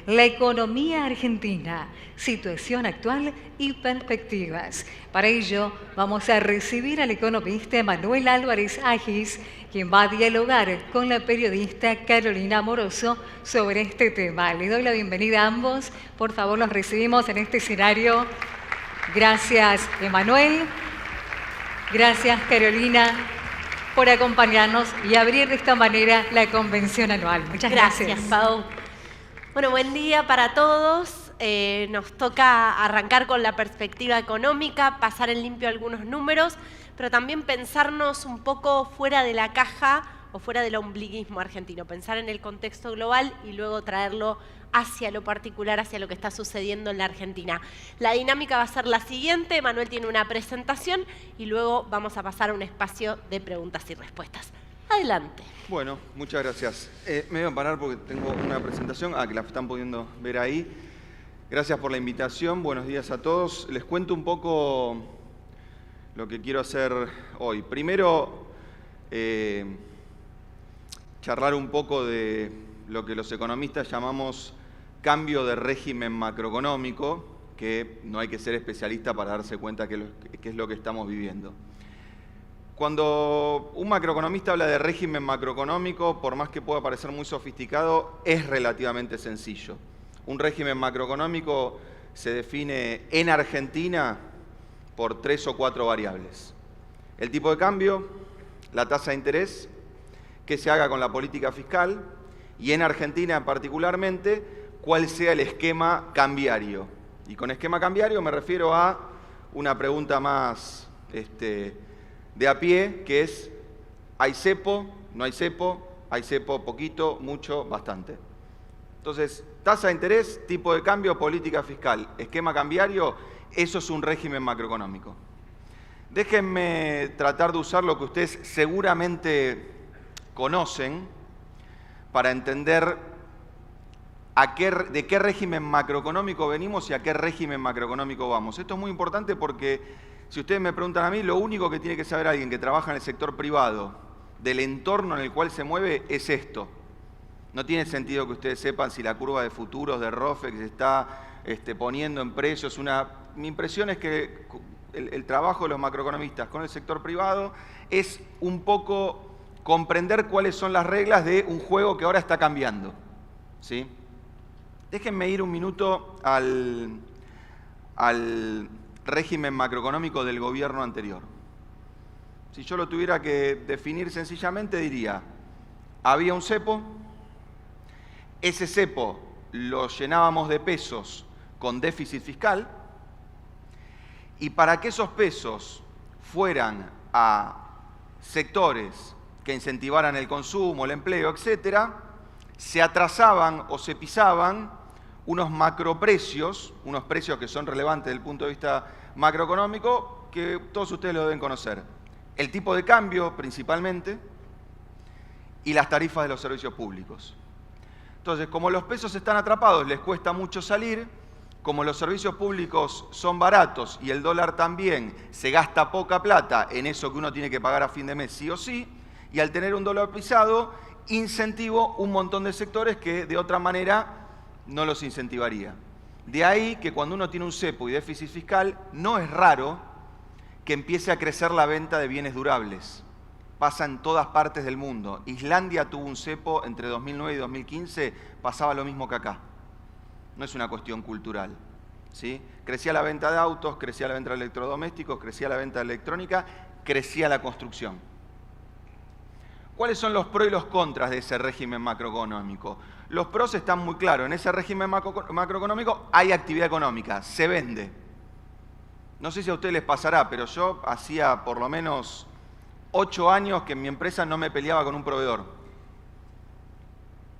la economía argentina, situación actual y perspectivas. Para ello, vamos a recibir al economista Emanuel Álvarez Agis, quien va a dialogar con la periodista Carolina Amoroso sobre este tema. Le doy la bienvenida a ambos. Por favor, los recibimos en este escenario. Gracias, Emanuel. Gracias, Carolina, por acompañarnos y abrir de esta manera la convención anual. Muchas gracias. Gracias, Pau. Bueno, buen día para todos. Nos toca arrancar con la perspectiva económica, pasar en limpio algunos números, pero también pensarnos un poco fuera de la caja o fuera del ombliguismo argentino, pensar en el contexto global y luego traerlo hacia lo particular, hacia lo que está sucediendo en la Argentina. La dinámica va a ser la siguiente: Manuel tiene una presentación y luego vamos a pasar a un espacio de preguntas y respuestas. Adelante. Bueno, muchas gracias. Me voy a parar porque tengo una presentación, que la están pudiendo ver ahí. Gracias por la invitación, buenos días a todos. Les cuento un poco lo que quiero hacer hoy. Primero, charlar un poco de lo que los economistas llamamos cambio de régimen macroeconómico, que no hay que ser especialista para darse cuenta que es lo que estamos viviendo. Cuando un macroeconomista habla de régimen macroeconómico, por más que pueda parecer muy sofisticado, es relativamente sencillo. Un régimen macroeconómico se define en Argentina por 3 o 4 variables. El tipo de cambio, la tasa de interés, qué se haga con la política fiscal y en Argentina particularmente, cuál sea el esquema cambiario. Y con esquema cambiario me refiero a una pregunta más de a pie, que es: ¿hay cepo? ¿No hay cepo? ¿Hay cepo poquito, mucho, bastante? Entonces, tasa de interés, tipo de cambio, política fiscal, esquema cambiario, eso es un régimen macroeconómico. Déjenme tratar de usar lo que ustedes seguramente conocen para entender de qué régimen macroeconómico venimos y a qué régimen macroeconómico vamos. Esto es muy importante porque, si ustedes me preguntan a mí, lo único que tiene que saber alguien que trabaja en el sector privado del entorno en el cual se mueve es esto. No tiene sentido que ustedes sepan si la curva de futuros de ROFEX se está poniendo en precios. Mi impresión es que el trabajo de los macroeconomistas con el sector privado es un poco comprender cuáles son las reglas de un juego que ahora está cambiando, ¿sí? Déjenme ir un minuto al régimen macroeconómico del gobierno anterior. Si yo lo tuviera que definir sencillamente, diría: había un cepo, ese cepo lo llenábamos de pesos con déficit fiscal, y para que esos pesos fueran a sectores que incentivaran el consumo, el empleo, etcétera, se atrasaban o se pisaban unos macroprecios, unos precios que son relevantes desde el punto de vista macroeconómico, que todos ustedes lo deben conocer. El tipo de cambio, principalmente, y las tarifas de los servicios públicos. Entonces, como los pesos están atrapados, les cuesta mucho salir, como los servicios públicos son baratos y el dólar también, se gasta poca plata en eso que uno tiene que pagar a fin de mes sí o sí, y al tener un dólar pisado, incentivo un montón de sectores que de otra manera no los incentivaría. De ahí que cuando uno tiene un cepo y déficit fiscal, no es raro que empiece a crecer la venta de bienes durables. Pasa en todas partes del mundo. Islandia tuvo un cepo entre 2009 y 2015, pasaba lo mismo que acá. No es una cuestión cultural, ¿sí? Crecía la venta de autos, crecía la venta de electrodomésticos, crecía la venta de electrónica, crecía la construcción. ¿Cuáles son los pros y los contras de ese régimen macroeconómico? Los pros están muy claros. En ese régimen macroeconómico hay actividad económica, se vende. No sé si a ustedes les pasará, pero yo hacía por lo menos 8 años que en mi empresa no me peleaba con un proveedor.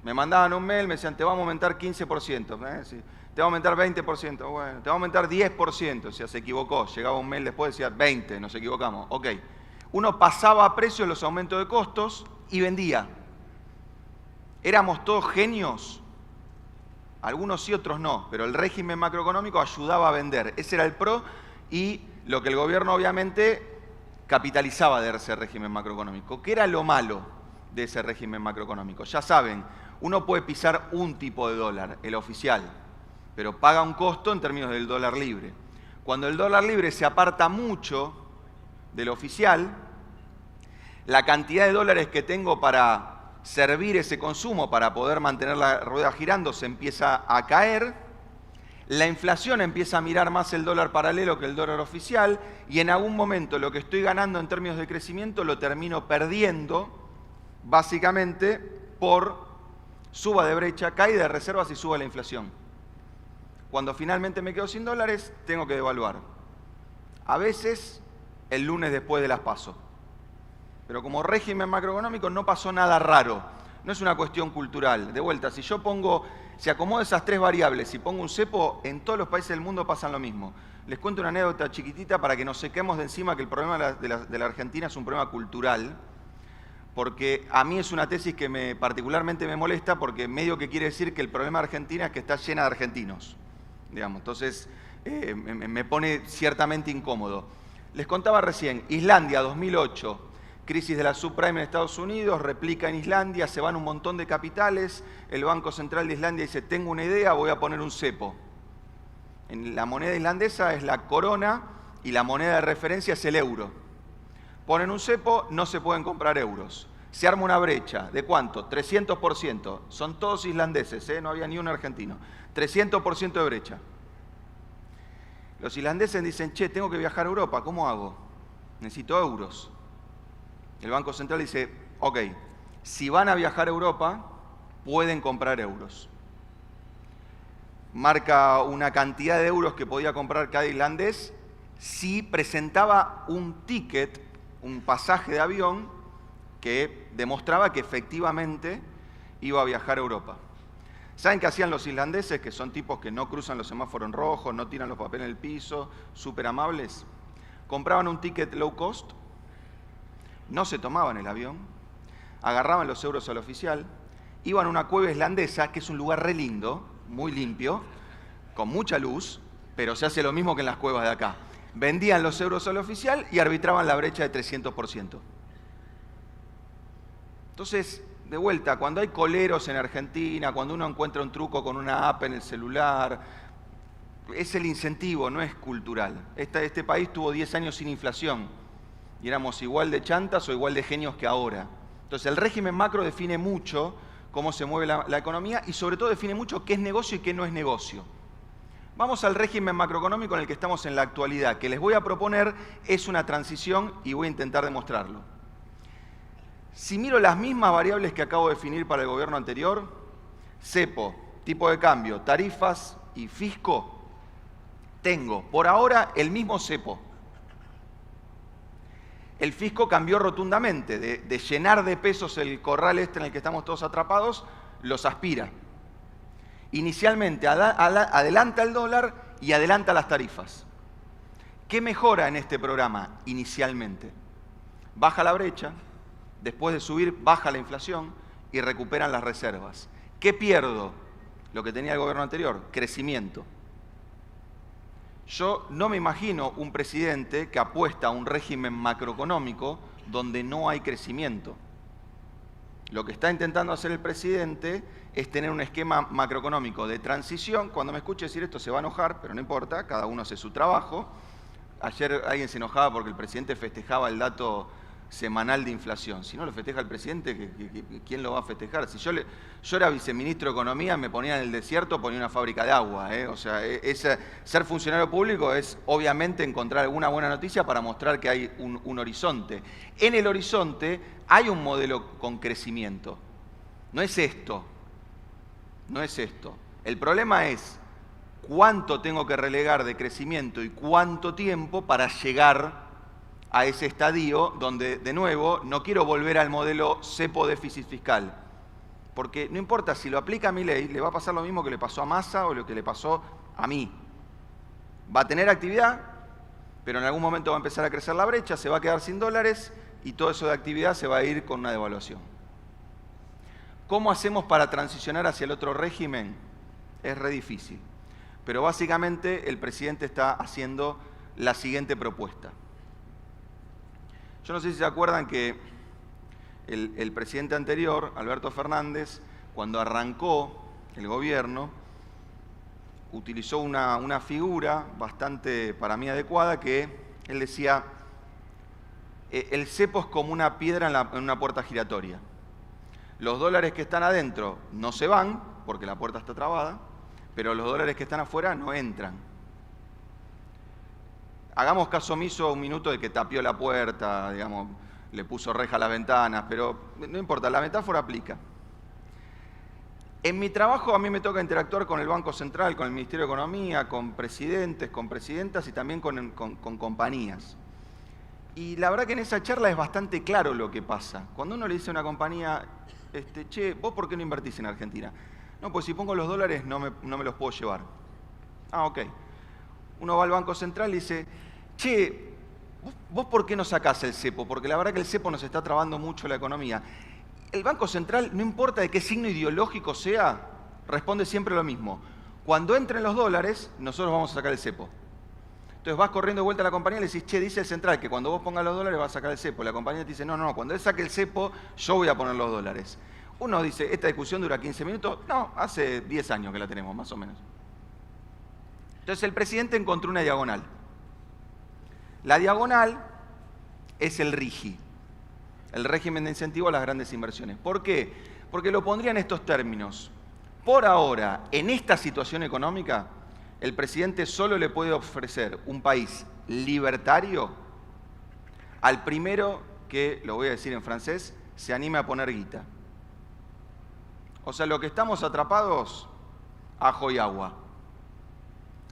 Me mandaban un mail, me decían: te vamos a aumentar 15%, sí. Te vamos a aumentar 20%, bueno, te vamos a aumentar 10%, o sea, se equivocó. Llegaba un mail después, decía 20, nos equivocamos, ok. Uno pasaba a precio los aumentos de costos y vendía. ¿Éramos todos genios? Algunos sí, otros no, pero el régimen macroeconómico ayudaba a vender. Ese era el pro y lo que el gobierno obviamente capitalizaba de ese régimen macroeconómico. ¿Qué era lo malo de ese régimen macroeconómico? Ya saben, Uno puede pisar un tipo de dólar, el oficial, pero paga un costo en términos del dólar libre. Cuando el dólar libre se aparta mucho del oficial, la cantidad de dólares que tengo para servir ese consumo, para poder mantener la rueda girando, se empieza a caer. La inflación empieza a mirar más el dólar paralelo que el dólar oficial y en algún momento lo que estoy ganando en términos de crecimiento lo termino perdiendo, básicamente por suba de brecha, caída de reservas y suba la inflación. Cuando finalmente me quedo sin dólares, tengo que devaluar. A veces el lunes después de las PASO. Pero como régimen macroeconómico no pasó nada raro. No es una cuestión cultural. De vuelta, si acomodo esas tres variables y pongo un cepo, en todos los países del mundo pasan lo mismo. Les cuento una anécdota chiquitita para que nos sequemos de encima que el problema de la Argentina es un problema cultural, porque a mí es una tesis que particularmente me molesta, porque medio que quiere decir que el problema de Argentina es que está llena de argentinos, digamos. Entonces me pone ciertamente incómodo. Les contaba recién, Islandia 2008, crisis de la subprime en Estados Unidos, replica en Islandia, se van un montón de capitales, el Banco Central de Islandia dice, tengo una idea, voy a poner un cepo. La moneda islandesa es la corona y la moneda de referencia es el euro. Ponen un cepo, no se pueden comprar euros. Se arma una brecha, ¿de cuánto? 300%. Son todos islandeses, no había ni un argentino. 300% de brecha. Los islandeses dicen, che, tengo que viajar a Europa, ¿cómo hago? Necesito euros. El Banco Central dice, ok, si van a viajar a Europa, pueden comprar euros. Marca una cantidad de euros que podía comprar cada islandés si presentaba un ticket, un pasaje de avión que demostraba que efectivamente iba a viajar a Europa. ¿Saben qué hacían los islandeses, que son tipos que no cruzan los semáforos en rojo, no tiran los papeles en el piso, súper amables? Compraban un ticket low cost, no se tomaban el avión, agarraban los euros al oficial, iban a una cueva islandesa, que es un lugar re lindo, muy limpio, con mucha luz, pero se hace lo mismo que en las cuevas de acá. Vendían los euros al oficial y arbitraban la brecha de 300%. Entonces, de vuelta, cuando hay coleros en Argentina, cuando uno encuentra un truco con una app en el celular, es el incentivo, no es cultural. Este país tuvo 10 años sin inflación y éramos igual de chantas o igual de genios que ahora. Entonces, el régimen macro define mucho cómo se mueve la economía y sobre todo define mucho qué es negocio y qué no es negocio. Vamos al régimen macroeconómico en el que estamos en la actualidad, que les voy a proponer es una transición y voy a intentar demostrarlo. Si miro las mismas variables que acabo de definir para el gobierno anterior, cepo, tipo de cambio, tarifas y fisco, tengo por ahora el mismo cepo. El fisco cambió rotundamente, de llenar de pesos el corral en el que estamos todos atrapados, los aspira. Inicialmente adelanta el dólar y adelanta las tarifas. ¿Qué mejora en este programa inicialmente? Baja la brecha, después de subir baja la inflación y recuperan las reservas. ¿Qué pierdo? Lo que tenía el gobierno anterior, crecimiento. Yo no me imagino un presidente que apuesta a un régimen macroeconómico donde no hay crecimiento. Lo que está intentando hacer el presidente es tener un esquema macroeconómico de transición. Cuando me escuche decir esto se va a enojar, pero no importa, cada uno hace su trabajo. Ayer alguien se enojaba porque el presidente festejaba el dato semanal de inflación. Si no lo festeja el presidente, ¿quién lo va a festejar? Si yo era viceministro de Economía, me ponía en el desierto, ponía una fábrica de agua. O sea, ser funcionario público es obviamente encontrar alguna buena noticia para mostrar que hay un horizonte. En el horizonte hay un modelo con crecimiento. No es esto. No es esto. El problema es cuánto tengo que relegar de crecimiento y cuánto tiempo para llegar a ese estadio donde, de nuevo, no quiero volver al modelo cepo déficit fiscal. Porque no importa si lo aplica a Milei, le va a pasar lo mismo que le pasó a Massa o lo que le pasó a mí. Va a tener actividad, pero en algún momento va a empezar a crecer la brecha, se va a quedar sin dólares y todo eso de actividad se va a ir con una devaluación. ¿Cómo hacemos para transicionar hacia el otro régimen? Es re difícil. Pero básicamente el presidente está haciendo la siguiente propuesta. Yo no sé si se acuerdan que el presidente anterior, Alberto Fernández, cuando arrancó el gobierno, utilizó una figura bastante, para mí, adecuada, que él decía, el cepo es como una piedra en una puerta giratoria. Los dólares que están adentro no se van, porque la puerta está trabada, pero los dólares que están afuera no entran. Hagamos caso omiso un minuto de que tapió la puerta, digamos, le puso reja a las ventanas, pero no importa, la metáfora aplica. En mi trabajo a mí me toca interactuar con el Banco Central, con el Ministerio de Economía, con presidentes, con presidentas y también con compañías. Y la verdad que en esa charla es bastante claro lo que pasa. Cuando uno le dice a una compañía, che, ¿vos por qué no invertís en Argentina? No, pues si pongo los dólares no me los puedo llevar. Ah, ok. Uno va al Banco Central y dice, che, ¿vos por qué no sacás el cepo? Porque la verdad que el cepo nos está trabando mucho la economía. El Banco Central, no importa de qué signo ideológico sea, responde siempre lo mismo. Cuando entren los dólares, nosotros vamos a sacar el cepo. Entonces vas corriendo de vuelta a la compañía y le decís, che, dice el central que cuando vos pongas los dólares vas a sacar el cepo. La compañía te dice, no, cuando él saque el cepo, yo voy a poner los dólares. Uno dice, ¿esta discusión dura 15 minutos? No, hace 10 años que la tenemos, más o menos. Entonces el presidente encontró una diagonal. La diagonal es el RIGI, el régimen de incentivo a las grandes inversiones. ¿Por qué? Porque lo pondría en estos términos. Por ahora, en esta situación económica, el presidente solo le puede ofrecer un país libertario al primero que, lo voy a decir en francés, se anime a poner guita. O sea, lo que estamos atrapados, ajo y agua.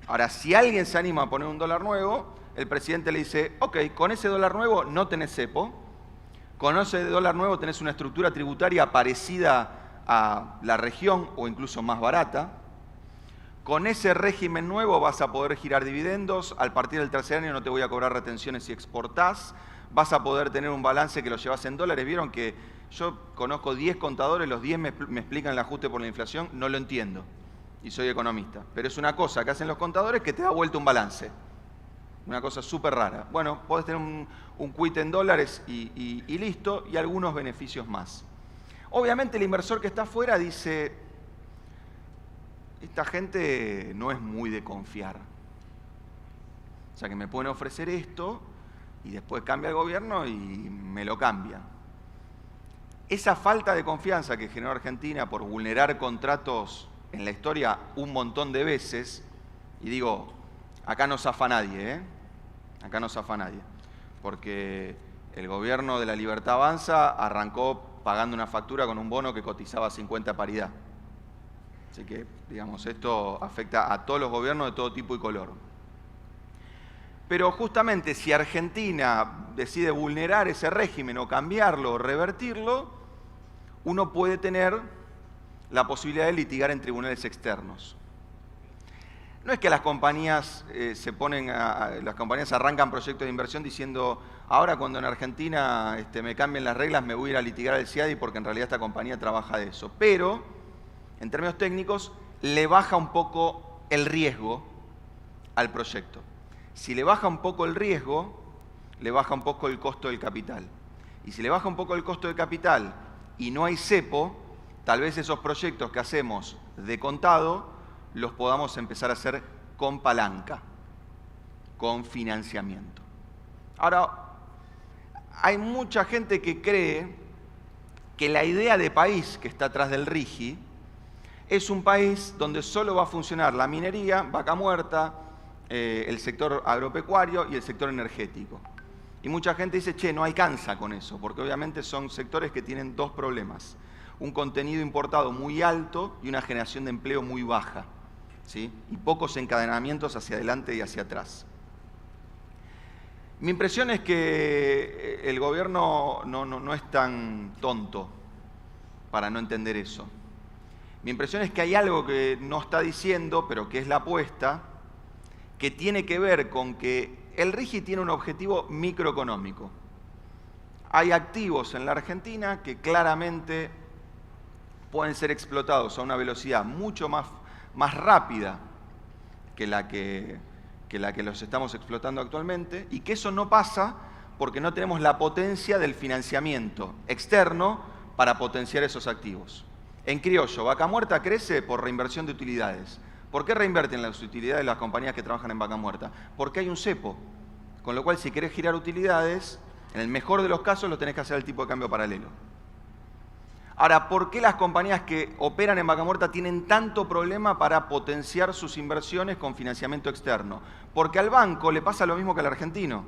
Ahora, si alguien se anima a poner un dólar nuevo, el presidente le dice, ok, con ese dólar nuevo no tenés cepo, con ese dólar nuevo tenés una estructura tributaria parecida a la región o incluso más barata. Con ese régimen nuevo vas a poder girar dividendos, al partir del tercer año no te voy a cobrar retenciones si exportás, vas a poder tener un balance que lo llevas en dólares. Vieron que yo conozco 10 contadores, los 10 me explican el ajuste por la inflación, no lo entiendo y soy economista. Pero es una cosa que hacen los contadores que te da vuelta un balance. Una cosa súper rara. Bueno, podés tener un quit en dólares y listo, y algunos beneficios más. Obviamente el inversor que está afuera dice, esta gente no es muy de confiar. O sea que me pueden ofrecer esto y después cambia el gobierno y me lo cambia. Esa falta de confianza que generó Argentina por vulnerar contratos en la historia un montón de veces, y digo, acá no zafa nadie, ¿eh? Acá no zafa nadie, porque el gobierno de la Libertad Avanza arrancó pagando una factura con un bono que cotizaba 50 paridad. Así que, digamos, esto afecta a todos los gobiernos de todo tipo y color. Pero justamente si Argentina decide vulnerar ese régimen o cambiarlo o revertirlo, uno puede tener la posibilidad de litigar en tribunales externos. No es que las compañías las compañías arrancan proyectos de inversión diciendo, ahora cuando en Argentina me cambien las reglas me voy a ir a litigar al CIADI porque en realidad esta compañía trabaja de eso. Pero, en términos técnicos, le baja un poco el riesgo al proyecto. Si le baja un poco el riesgo, le baja un poco el costo del capital. Y si le baja un poco el costo del capital y no hay cepo, tal vez esos proyectos que hacemos de contado los podamos empezar a hacer con palanca, con financiamiento. Ahora, hay mucha gente que cree que la idea de país que está atrás del RIGI es un país donde solo va a funcionar la minería, vaca muerta, el sector agropecuario y el sector energético. Y mucha gente dice, che, no alcanza con eso, porque obviamente son sectores que tienen dos problemas. Un contenido importado muy alto y una generación de empleo muy baja, ¿sí? Y pocos encadenamientos hacia adelante y hacia atrás. Mi impresión es que el gobierno no es tan tonto para no entender eso. Mi impresión es que hay algo que no está diciendo, pero que es la apuesta, que tiene que ver con que el RIGI tiene un objetivo microeconómico. Hay activos en la Argentina que claramente pueden ser explotados a una velocidad mucho más rápida que la que los estamos explotando actualmente, y que eso no pasa porque no tenemos la potencia del financiamiento externo para potenciar esos activos. En criollo, Vaca Muerta crece por reinversión de utilidades. ¿Por qué reinvierten las utilidades de las compañías que trabajan en Vaca Muerta? Porque hay un cepo. Con lo cual, si querés girar utilidades, en el mejor de los casos lo tenés que hacer al tipo de cambio paralelo. Ahora, ¿por qué las compañías que operan en Vaca Muerta tienen tanto problema para potenciar sus inversiones con financiamiento externo? Porque al banco le pasa lo mismo que al argentino.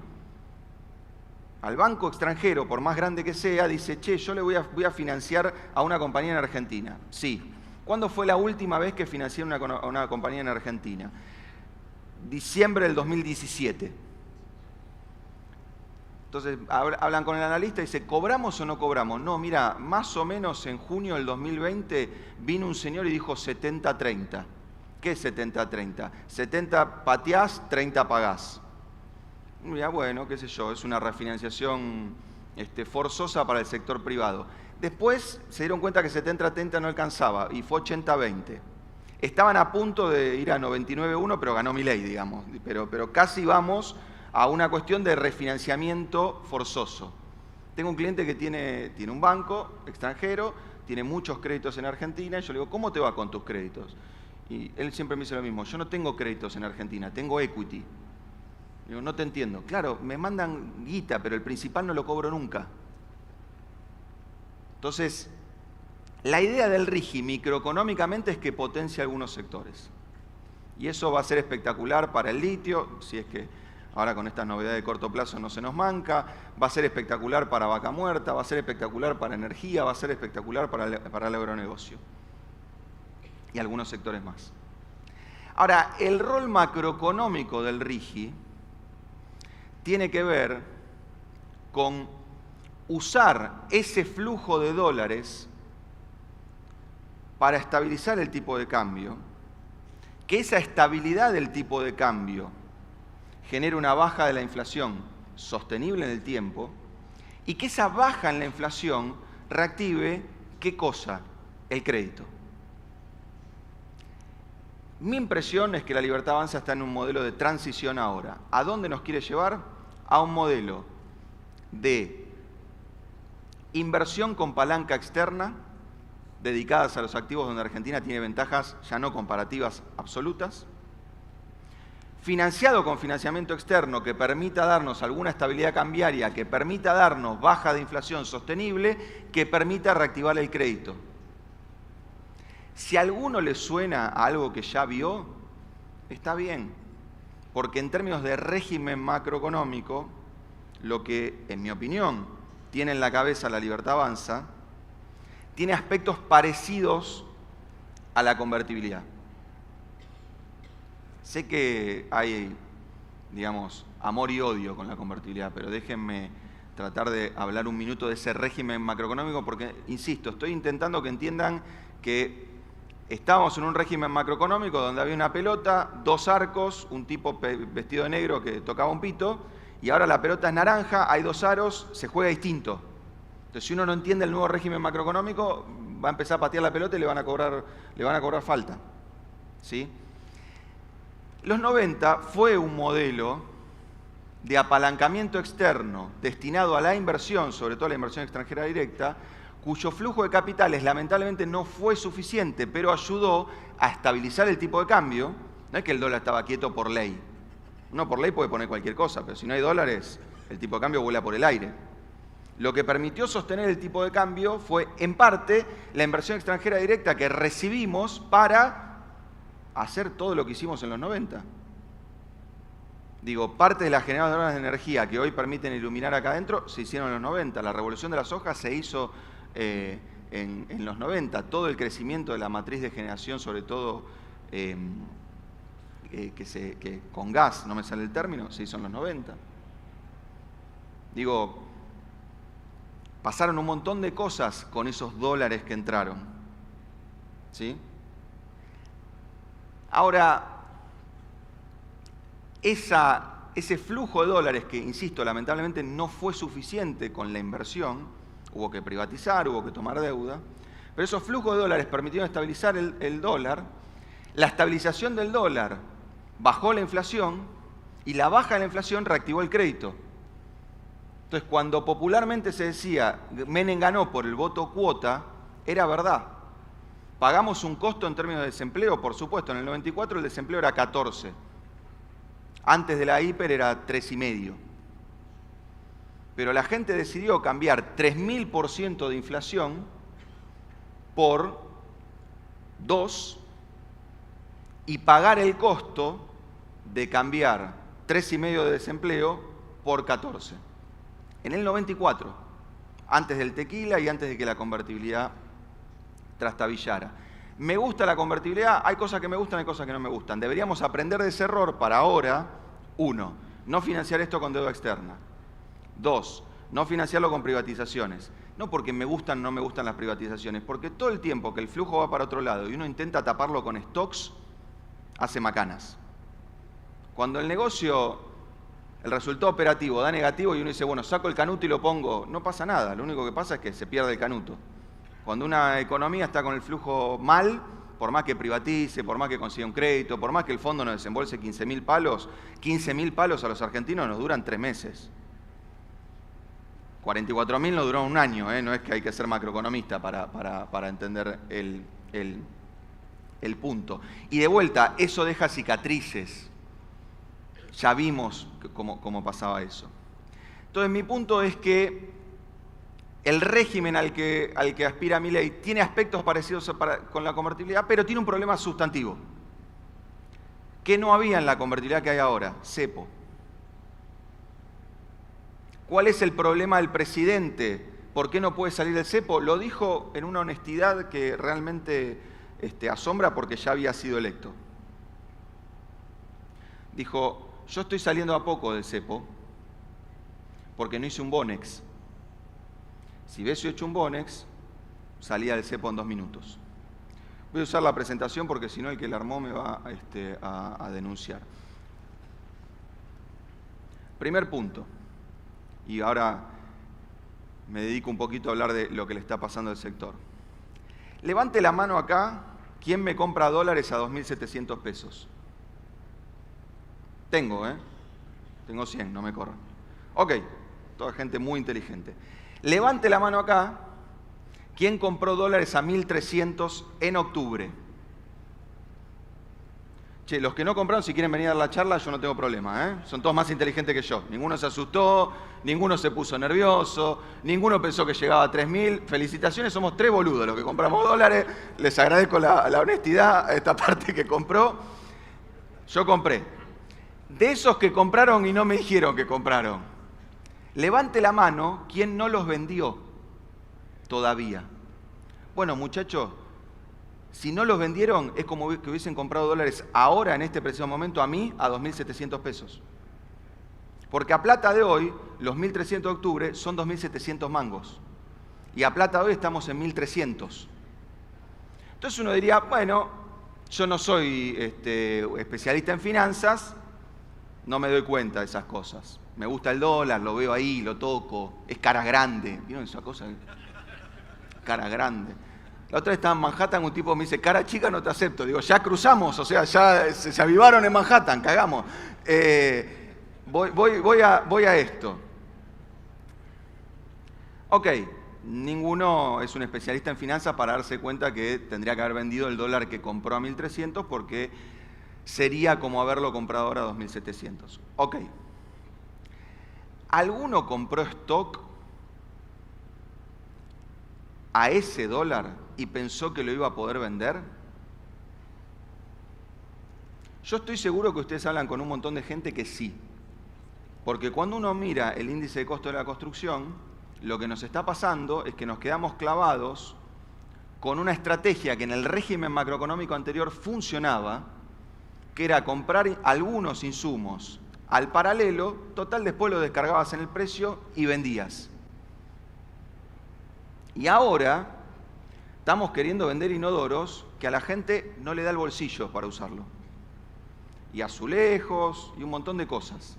Al banco extranjero, por más grande que sea, dice, che, yo le voy a financiar a una compañía en Argentina. Sí. ¿Cuándo fue la última vez que financié a una compañía en Argentina? Diciembre del 2017. Entonces hablan con el analista y dice, ¿cobramos o no cobramos? No, mira, más o menos en junio del 2020 vino un señor y dijo 70-30. ¿Qué es 70-30? 70 pateás, 30 pagás. Ya, bueno, qué sé yo, es una refinanciación forzosa para el sector privado. Después se dieron cuenta que 70-30 no alcanzaba y fue 80-20. Estaban a punto de ir a 99-1, pero ganó Milei, digamos. Pero casi vamos a una cuestión de refinanciamiento forzoso. Tengo un cliente que tiene un banco extranjero, tiene muchos créditos en Argentina, y yo le digo, ¿cómo te va con tus créditos? Y él siempre me dice lo mismo, yo no tengo créditos en Argentina, tengo equity. Digo, no te entiendo. Claro, me mandan guita, pero el principal no lo cobro nunca. Entonces, la idea del RIGI microeconómicamente es que potencia algunos sectores. Y eso va a ser espectacular para el litio, si es que ahora con estas novedades de corto plazo no se nos manca, va a ser espectacular para Vaca Muerta, va a ser espectacular para energía, va a ser espectacular para el agronegocio. Y algunos sectores más. Ahora, el rol macroeconómico del RIGI tiene que ver con usar ese flujo de dólares para estabilizar el tipo de cambio, que esa estabilidad del tipo de cambio genere una baja de la inflación sostenible en el tiempo y que esa baja en la inflación reactive, ¿qué cosa? El crédito. Mi impresión es que la Libertad Avanza está en un modelo de transición ahora. ¿A dónde nos quiere llevar? A un modelo de inversión con palanca externa, dedicadas a los activos donde Argentina tiene ventajas ya no comparativas absolutas, financiado con financiamiento externo que permita darnos alguna estabilidad cambiaria, que permita darnos baja de inflación sostenible, que permita reactivar el crédito. Si a alguno le suena a algo que ya vio, está bien, porque en términos de régimen macroeconómico, lo que, en mi opinión, tiene en la cabeza la Libertad Avanza, tiene aspectos parecidos a la convertibilidad. Sé que hay, digamos, amor y odio con la convertibilidad, pero déjenme tratar de hablar un minuto de ese régimen macroeconómico porque, insisto, estoy intentando que entiendan que estábamos en un régimen macroeconómico donde había una pelota, dos arcos, un tipo vestido de negro que tocaba un pito, y ahora la pelota es naranja, hay dos aros, se juega distinto. Entonces, si uno no entiende el nuevo régimen macroeconómico, va a empezar a patear la pelota y le van a cobrar falta. ¿Sí? Los 90 fue un modelo de apalancamiento externo destinado a la inversión, sobre todo a la inversión extranjera directa, cuyo flujo de capitales lamentablemente no fue suficiente, pero ayudó a estabilizar el tipo de cambio. No es que el dólar estaba quieto por ley. Uno por ley puede poner cualquier cosa, pero si no hay dólares, el tipo de cambio vuela por el aire. Lo que permitió sostener el tipo de cambio fue, en parte, la inversión extranjera directa que recibimos para hacer todo lo que hicimos en los 90. Digo, parte de las generadoras de energía que hoy permiten iluminar acá adentro se hicieron en los 90. La revolución de las hojas se hizo en los 90. Todo el crecimiento de la matriz de generación, sobre todo que con gas, no me sale el término, se hizo en los 90. Digo, pasaron un montón de cosas con esos dólares que entraron. ¿Sí? Ahora, ese flujo de dólares que, insisto, lamentablemente no fue suficiente con la inversión, hubo que privatizar, hubo que tomar deuda, pero esos flujos de dólares permitieron estabilizar el dólar. La estabilización del dólar bajó la inflación y la baja de la inflación reactivó el crédito. Entonces, cuando popularmente se decía Menem ganó por el voto cuota, era verdad. ¿Pagamos un costo en términos de desempleo? Por supuesto, en el 94 el desempleo era 14. Antes de la hiper era 3,5. Pero la gente decidió cambiar 3.000% de inflación por 2 y pagar el costo de cambiar 3,5 de desempleo por 14. En el 94, antes del tequila y antes de que la convertibilidad trastabillara. ¿Me gusta la convertibilidad? Hay cosas que me gustan, hay cosas que no me gustan. Deberíamos aprender de ese error para ahora, 1, no financiar esto con deuda externa. 2, no financiarlo con privatizaciones. No porque me gustan o no me gustan las privatizaciones, porque todo el tiempo que el flujo va para otro lado y uno intenta taparlo con stocks, hace macanas. Cuando el negocio, el resultado operativo da negativo y uno dice, bueno, saco el canuto y lo pongo, no pasa nada. Lo único que pasa es que se pierde el canuto. Cuando una economía está con el flujo mal, por más que privatice, por más que consiga un crédito, por más que el fondo nos desembolse 15.000 palos, 15.000 palos a los argentinos nos duran 3 meses. 44.000 nos duró un año, no es que hay que ser macroeconomista para entender el punto. Y de vuelta, eso deja cicatrices. Ya vimos cómo pasaba eso. Entonces mi punto es que el régimen al que aspira Milei tiene aspectos parecidos con la convertibilidad, pero tiene un problema sustantivo. ¿Qué no había en la convertibilidad que hay ahora? Cepo. ¿Cuál es el problema del presidente? ¿Por qué no puede salir del cepo? Lo dijo en una honestidad que realmente asombra porque ya había sido electo. Dijo, yo estoy saliendo a poco del cepo porque no hice un Bonex. Si hubiese hecho un Bonex, salía del cepo en 2 minutos. Voy a usar la presentación porque si no el que la armó me va a denunciar. Primer punto. Y ahora me dedico un poquito a hablar de lo que le está pasando al sector. Levante la mano acá, ¿quién me compra dólares a 2.700 pesos? Tengo 100, no me corran. Ok, toda gente muy inteligente. Levante la mano acá, ¿quién compró dólares a 1.300 en octubre? Che, los que no compraron, si quieren venir a dar la charla, yo no tengo problema, Son todos más inteligentes que yo. Ninguno se asustó, ninguno se puso nervioso, ninguno pensó que llegaba a 3.000. Felicitaciones, somos 3 boludos los que compramos dólares. Les agradezco la honestidad a esta parte que compró. Yo compré. De esos que compraron y no me dijeron que compraron, levante la mano, ¿quién no los vendió todavía? Bueno, muchachos, si no los vendieron, es como que hubiesen comprado dólares ahora, en este preciso momento, a mí, a 2.700 pesos. Porque a plata de hoy, los 1.300 de octubre son 2.700 mangos. Y a plata de hoy estamos en 1.300. Entonces uno diría, bueno, yo no soy especialista en finanzas, no me doy cuenta de esas cosas. Me gusta el dólar, lo veo ahí, lo toco, es cara grande. ¿Vieron esa cosa? Cara grande. La otra vez estaba en Manhattan, un tipo me dice, cara chica no te acepto. Digo, ya cruzamos, o sea, ya se avivaron en Manhattan, cagamos. Voy a esto. Ok, ninguno es un especialista en finanzas para darse cuenta que tendría que haber vendido el dólar que compró a 1.300 porque sería como haberlo comprado ahora a 2.700. Ok. ¿Alguno compró stock a ese dólar y pensó que lo iba a poder vender? Yo estoy seguro que ustedes hablan con un montón de gente que sí. Porque cuando uno mira el índice de costo de la construcción, lo que nos está pasando es que nos quedamos clavados con una estrategia que en el régimen macroeconómico anterior funcionaba, que era comprar algunos insumos al paralelo, total después lo descargabas en el precio y vendías. Y ahora estamos queriendo vender inodoros que a la gente no le da el bolsillo para usarlo. Y azulejos y un montón de cosas.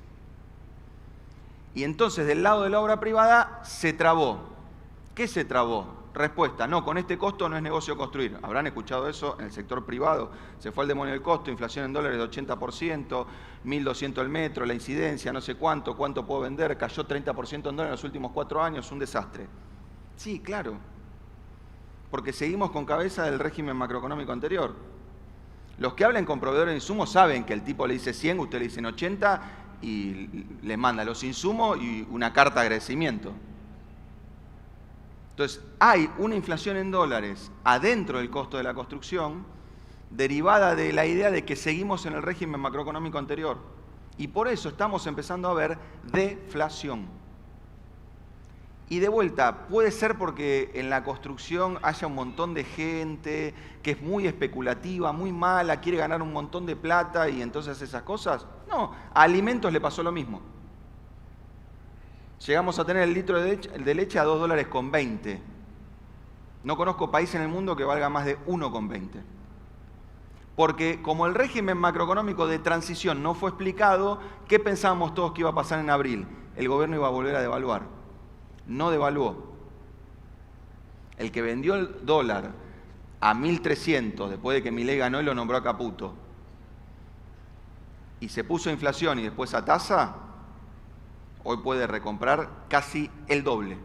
Y entonces del lado de la obra privada se trabó. ¿Qué se trabó? Respuesta, no, con este costo no es negocio construir. Habrán escuchado eso en el sector privado. Se fue al demonio el costo, inflación en dólares de 80%, 1.200 el metro, la incidencia, no sé cuánto puedo vender, cayó 30% en dólares en los últimos 4 años, un desastre. Sí, claro. porque seguimos con cabeza del régimen macroeconómico anterior. Los que hablen con proveedores de insumos saben que el tipo le dice 100, usted le dicen 80 y le manda los insumos y una carta de agradecimiento. Entonces, hay una inflación en dólares adentro del costo de la construcción derivada de la idea de que seguimos en el régimen macroeconómico anterior. Y por eso estamos empezando a ver deflación. Y de vuelta, puede ser porque en la construcción haya un montón de gente que es muy especulativa, muy mala, quiere ganar un montón de plata y entonces esas cosas. No, a alimentos le pasó lo mismo. Llegamos a tener el litro de leche a $2,20. No conozco país en el mundo que valga más de 1,20. Porque como el régimen macroeconómico de transición no fue explicado, ¿qué pensábamos todos que iba a pasar en abril? El gobierno iba a volver a devaluar. No devaluó. El que vendió el dólar a 1.300 después de que Milei ganó y lo nombró a Caputo y se puso a inflación y después a tasa, hoy puede recomprar casi el doble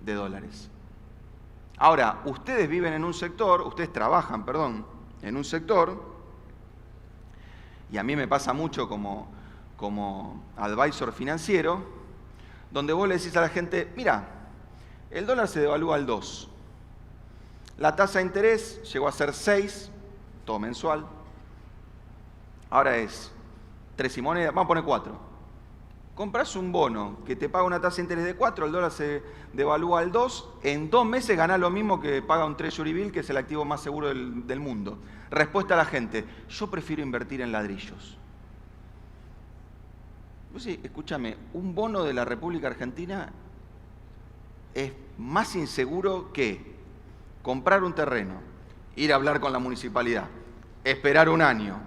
de dólares. Ahora, ustedes viven en un sector, ustedes trabajan, perdón, en un sector, y a mí me pasa mucho como advisor financiero, donde vos le decís a la gente, mira, el dólar se devalúa al 2. La tasa de interés llegó a ser 6, todo mensual. Ahora es 3 y moneda, vamos a poner 4. Compras un bono que te paga una tasa de interés de 4, el dólar se devalúa al 2, en 2 meses ganás lo mismo que paga un Treasury Bill, que es el activo más seguro del mundo. Respuesta a la gente, yo prefiero invertir en ladrillos. Sí, escúchame, un bono de la República Argentina es más inseguro que comprar un terreno, ir a hablar con la municipalidad, esperar un año,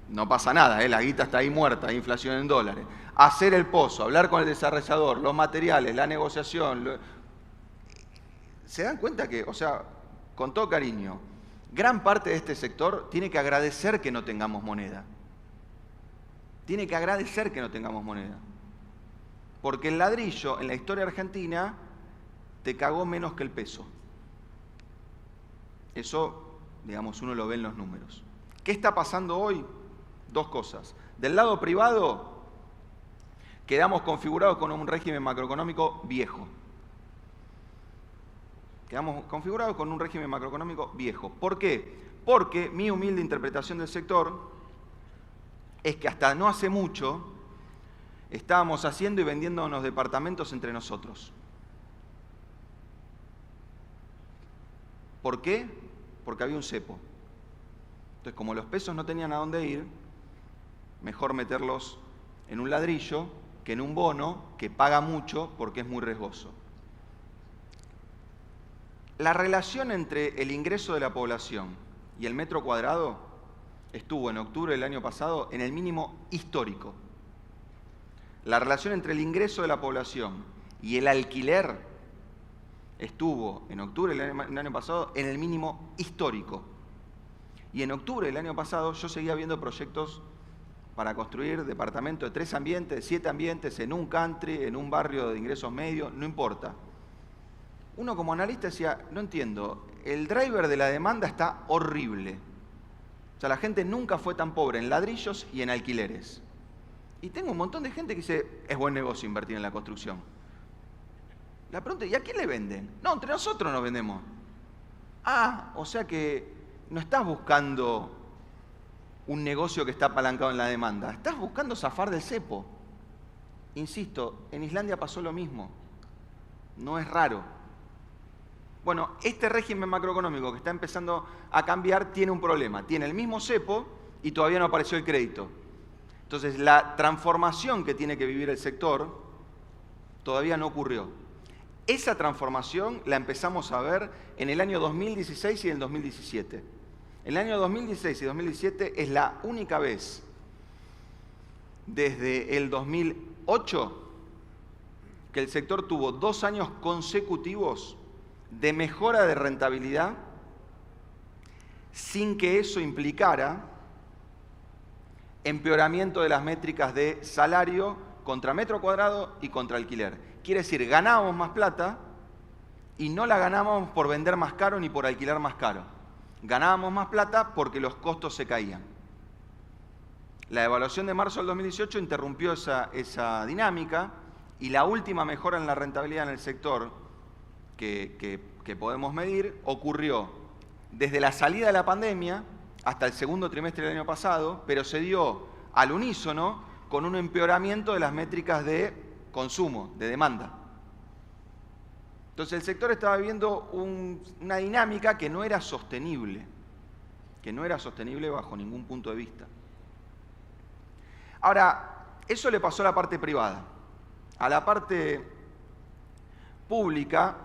no pasa nada, la guita está ahí muerta, hay inflación en dólares, hacer el pozo, hablar con el desarrollador, los materiales, la negociación. ¿Se dan cuenta que, o sea, con todo cariño, gran parte de este sector tiene que agradecer que no tengamos moneda? Tiene que agradecer que no tengamos moneda. Porque el ladrillo, en la historia argentina, te cagó menos que el peso. Eso, digamos, uno lo ve en los números. ¿Qué está pasando hoy? Dos cosas. Del lado privado, quedamos configurados con un régimen macroeconómico viejo. Quedamos configurados con un régimen macroeconómico viejo. ¿Por qué? Porque mi humilde interpretación del sector es que hasta no hace mucho estábamos haciendo y vendiéndonos departamentos entre nosotros. ¿Por qué? Porque había un cepo. Entonces, como los pesos no tenían a dónde ir, mejor meterlos en un ladrillo que en un bono que paga mucho porque es muy riesgoso. La relación entre el ingreso de la población y el metro cuadrado estuvo en octubre del año pasado en el mínimo histórico. La relación entre el ingreso de la población y el alquiler estuvo en octubre del año pasado en el mínimo histórico. Y en octubre del año pasado yo seguía viendo proyectos para construir departamentos de 3 ambientes, de 7 ambientes, en un country, en un barrio de ingresos medios, no importa. Uno como analista decía, no entiendo, el driver de la demanda está horrible. O sea, la gente nunca fue tan pobre en ladrillos y en alquileres. Y tengo un montón de gente que dice, es buen negocio invertir en la construcción. La pregunta, ¿y a quién le venden? No, entre nosotros nos vendemos. Ah, o sea que no estás buscando un negocio que está apalancado en la demanda. Estás buscando zafar del cepo. Insisto, en Islandia pasó lo mismo. No es raro. Bueno, este régimen macroeconómico que está empezando a cambiar tiene un problema. Tiene el mismo cepo y todavía no apareció el crédito. Entonces, la transformación que tiene que vivir el sector todavía no ocurrió. Esa transformación la empezamos a ver en el año 2016 y en el 2017. El año 2016 y 2017 es la única vez desde el 2008 que el sector tuvo 2 años consecutivos de mejora de rentabilidad sin que eso implicara empeoramiento de las métricas de salario contra metro cuadrado y contra alquiler. Quiere decir, ganábamos más plata Y no la ganábamos por vender más caro ni por alquilar más caro. Ganábamos más plata porque los costos se caían. La devaluación de marzo del 2018 interrumpió esa dinámica y la última mejora en la rentabilidad en el sector que podemos medir ocurrió desde la salida de la pandemia hasta el segundo trimestre del año pasado, pero se dio al unísono con un empeoramiento de las métricas de consumo, de demanda. Entonces el sector estaba viviendo una dinámica que no era sostenible bajo ningún punto de vista. Ahora, eso le pasó a la parte privada. A la parte pública,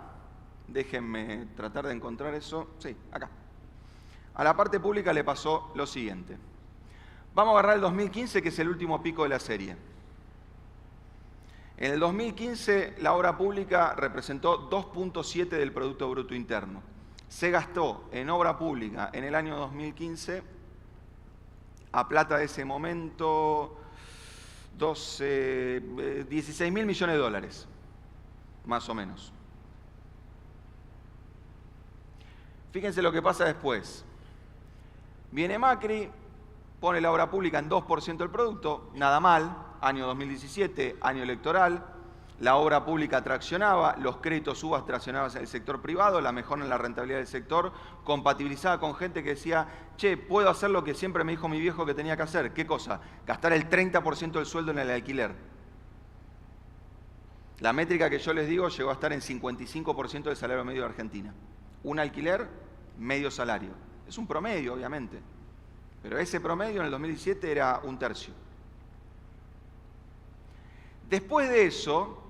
déjenme tratar de encontrar eso, sí, acá. A la parte pública le pasó lo siguiente. Vamos a agarrar el 2015, que es el último pico de la serie. En el 2015, la obra pública representó 2.7 del Producto Bruto Interno. Se gastó en obra pública en el año 2015, a plata de ese momento, 16.000 millones de dólares, más o menos. Fíjense lo que pasa después. Viene Macri, pone la obra pública en 2% del producto, nada mal, año 2017, año electoral, la obra pública traccionaba, los créditos UBA traccionaban en el sector privado, la mejora en la rentabilidad del sector, compatibilizada con gente que decía, che, puedo hacer lo que siempre me dijo mi viejo que tenía que hacer. ¿Qué cosa? Gastar el 30% del sueldo en el alquiler. La métrica que yo les digo llegó a estar en 55% del salario medio de Argentina. Un alquiler, medio salario. Es un promedio, obviamente. Pero ese promedio en el 2017 era un tercio. Después de eso,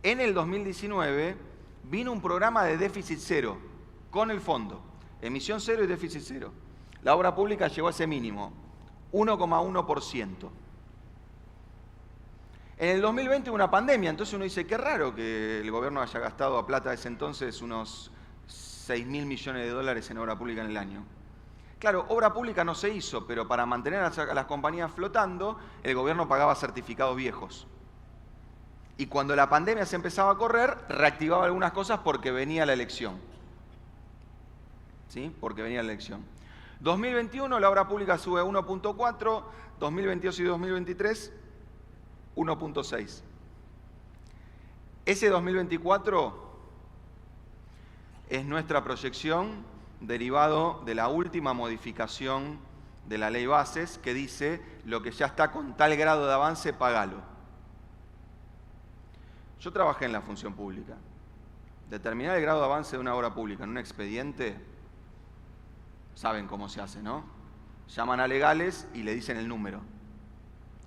en el 2019, vino un programa de déficit cero, con el fondo. Emisión cero y déficit cero. La obra pública llegó a ese mínimo, 1,1%. En el 2020 hubo una pandemia, entonces uno dice, qué raro que el gobierno haya gastado a plata ese entonces unos 6.000 millones de dólares en obra pública en el año. Claro, obra pública no se hizo, pero para mantener a las compañías flotando, el gobierno pagaba certificados viejos. Y cuando la pandemia se empezaba a correr, reactivaba algunas cosas porque venía la elección. ¿Sí? Porque venía la elección. 2021, la obra pública sube 1.4, 2022 y 2023, 1.6. Ese 2024 es nuestra proyección derivado de la última modificación de la ley bases que dice lo que ya está con tal grado de avance, pagalo. Yo trabajé en la función pública. Determinar el grado de avance de una obra pública en un expediente, saben cómo se hace, ¿no? Llaman a legales y le dicen el número.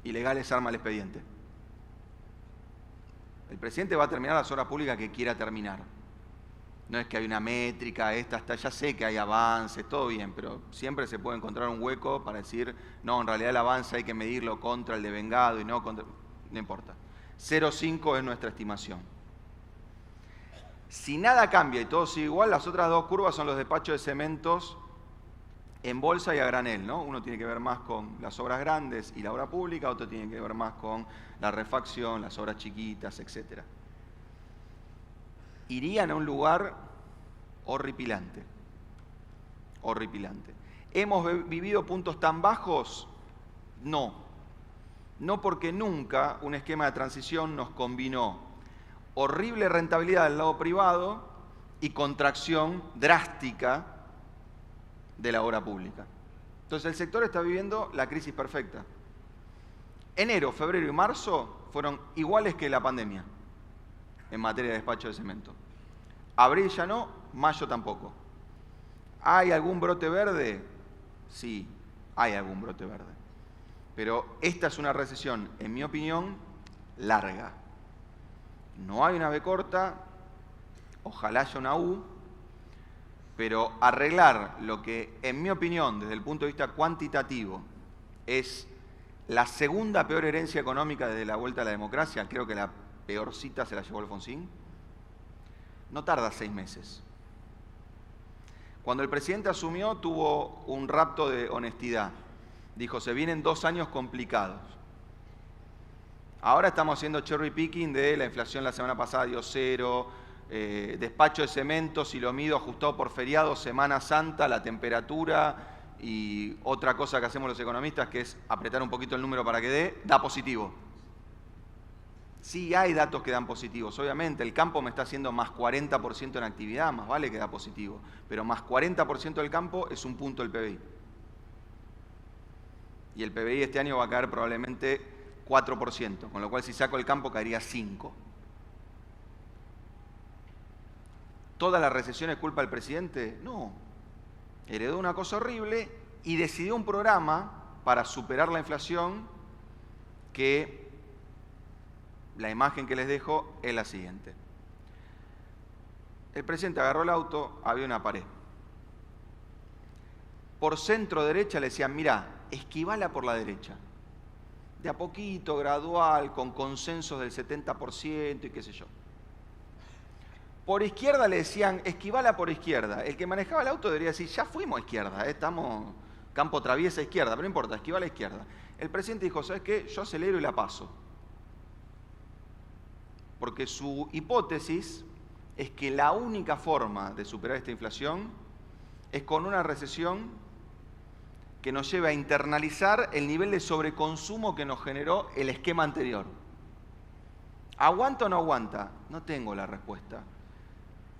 Y legales arma el expediente. El presidente va a terminar las obras públicas que quiera terminar. No es que hay una métrica, ya sé que hay avances, todo bien, pero siempre se puede encontrar un hueco para decir, no, en realidad el avance hay que medirlo contra el devengado y no contra... No importa. 0,5 es nuestra estimación. Si nada cambia y todo sigue igual, las otras dos curvas son los despachos de cementos en bolsa y a granel, ¿no? Uno tiene que ver más con las obras grandes y la obra pública, otro tiene que ver más con la refacción, las obras chiquitas, etc. Irían a un lugar horripilante. Horripilante. ¿Hemos vivido puntos tan bajos? No. No, porque nunca un esquema de transición nos combinó horrible rentabilidad del lado privado y contracción drástica de la obra pública. Entonces el sector está viviendo la crisis perfecta. Enero, febrero y marzo fueron iguales que la pandemia en materia de despacho de cemento. Abril ya no, mayo tampoco. ¿Hay algún brote verde? Sí, hay algún brote verde. Pero esta es una recesión, en mi opinión, larga. No hay una B corta, ojalá haya una U, pero arreglar lo que, en mi opinión, desde el punto de vista cuantitativo, es la segunda peor herencia económica desde la vuelta a la democracia, creo que la peorcita se la llevó Alfonsín, no tarda 6 meses. Cuando el presidente asumió, tuvo un rapto de honestidad. Dijo, se vienen 2 años complicados. Ahora estamos haciendo cherry picking de la inflación la semana pasada dio 0, despacho de cemento, si lo mido ajustado por feriado, Semana Santa, la temperatura y otra cosa que hacemos los economistas, que es apretar un poquito el número para que dé, da positivo. Sí hay datos que dan positivos, obviamente. El campo me está haciendo más 40% en actividad, más vale que da positivo. Pero más 40% del campo es un punto del PBI. Y el PBI este año va a caer probablemente 4%, con lo cual si saco el campo caería 5%. ¿Toda la recesión es culpa del presidente? No. Heredó una cosa horrible y decidió un programa para superar la inflación que la imagen que les dejo es la siguiente. El presidente agarró el auto, había una pared. Por centro derecha le decían, mirá, esquivala por la derecha. De a poquito, gradual, con consensos del 70% y qué sé yo. Por izquierda le decían, esquivala por izquierda. El que manejaba el auto debería decir, ya fuimos a izquierda, estamos campo traviesa izquierda, pero no importa, esquivala a izquierda. El presidente dijo, ¿sabes qué? Yo acelero y la paso. Porque su hipótesis es que la única forma de superar esta inflación es con una recesión que nos lleve a internalizar el nivel de sobreconsumo que nos generó el esquema anterior. ¿Aguanta o no aguanta? No tengo la respuesta.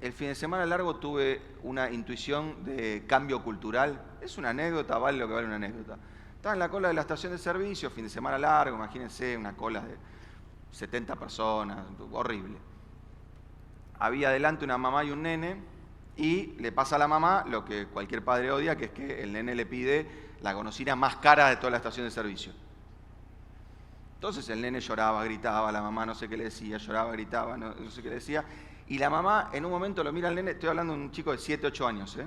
El fin de semana largo tuve una intuición de cambio cultural. Es una anécdota, vale lo que vale una anécdota. Estaba en la cola de la estación de servicio, fin de semana largo, imagínense, una cola de 70 personas, horrible. Había adelante una mamá y un nene, y le pasa a la mamá lo que cualquier padre odia, que es que el nene le pide la golosina más cara de toda la estación de servicio. Entonces el nene lloraba, gritaba, la mamá no sé qué le decía, lloraba, gritaba, no sé qué le decía. Y la mamá en un momento lo mira al nene, estoy hablando de un chico de 7, 8 años, ¿eh?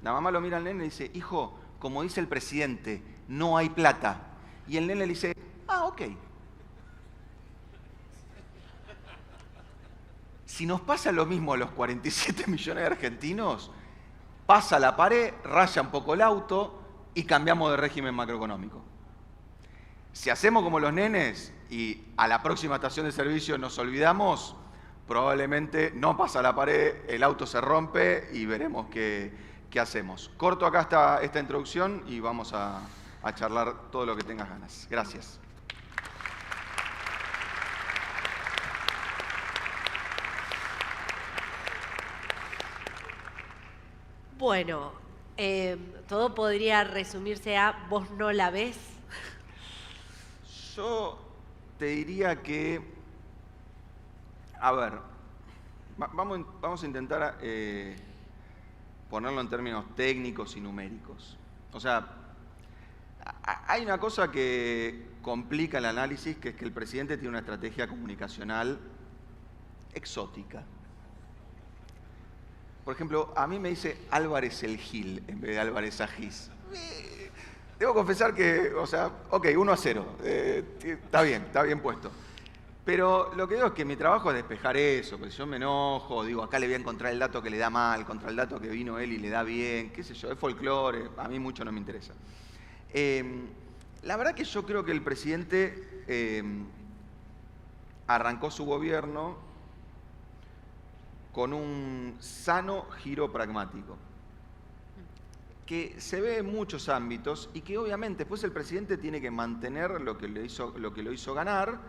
La mamá lo mira al nene y dice, hijo, como dice el presidente, no hay plata. Y el nene le dice, ah, ok. Si nos pasa lo mismo a los 47 millones de argentinos, pasa la pared, raya un poco el auto y cambiamos de régimen macroeconómico. Si hacemos como los nenes y a la próxima estación de servicio nos olvidamos, probablemente no pasa la pared, el auto se rompe y veremos qué hacemos. Corto acá esta introducción y vamos a charlar todo lo que tengas ganas. Gracias. Bueno, todo podría resumirse a vos no la ves. Yo te diría que, a ver, vamos a intentar ponerlo en términos técnicos y numéricos. O sea, hay una cosa que complica el análisis, que es que el presidente tiene una estrategia comunicacional exótica. Por ejemplo, a mí me dice Álvarez el Gil en vez de Álvarez Agis. Debo confesar que, o sea, ok, 1-0, está bien puesto. Pero lo que digo es que mi trabajo es despejar eso, porque si yo me enojo, digo, acá le voy a encontrar el dato que le da mal, contra el dato que vino él y le da bien, qué sé yo, es folclore, a mí mucho no me interesa. La verdad que yo creo que el presidente arrancó su gobierno con un sano giro pragmático, que se ve en muchos ámbitos y que obviamente después el presidente tiene que mantener lo que lo hizo ganar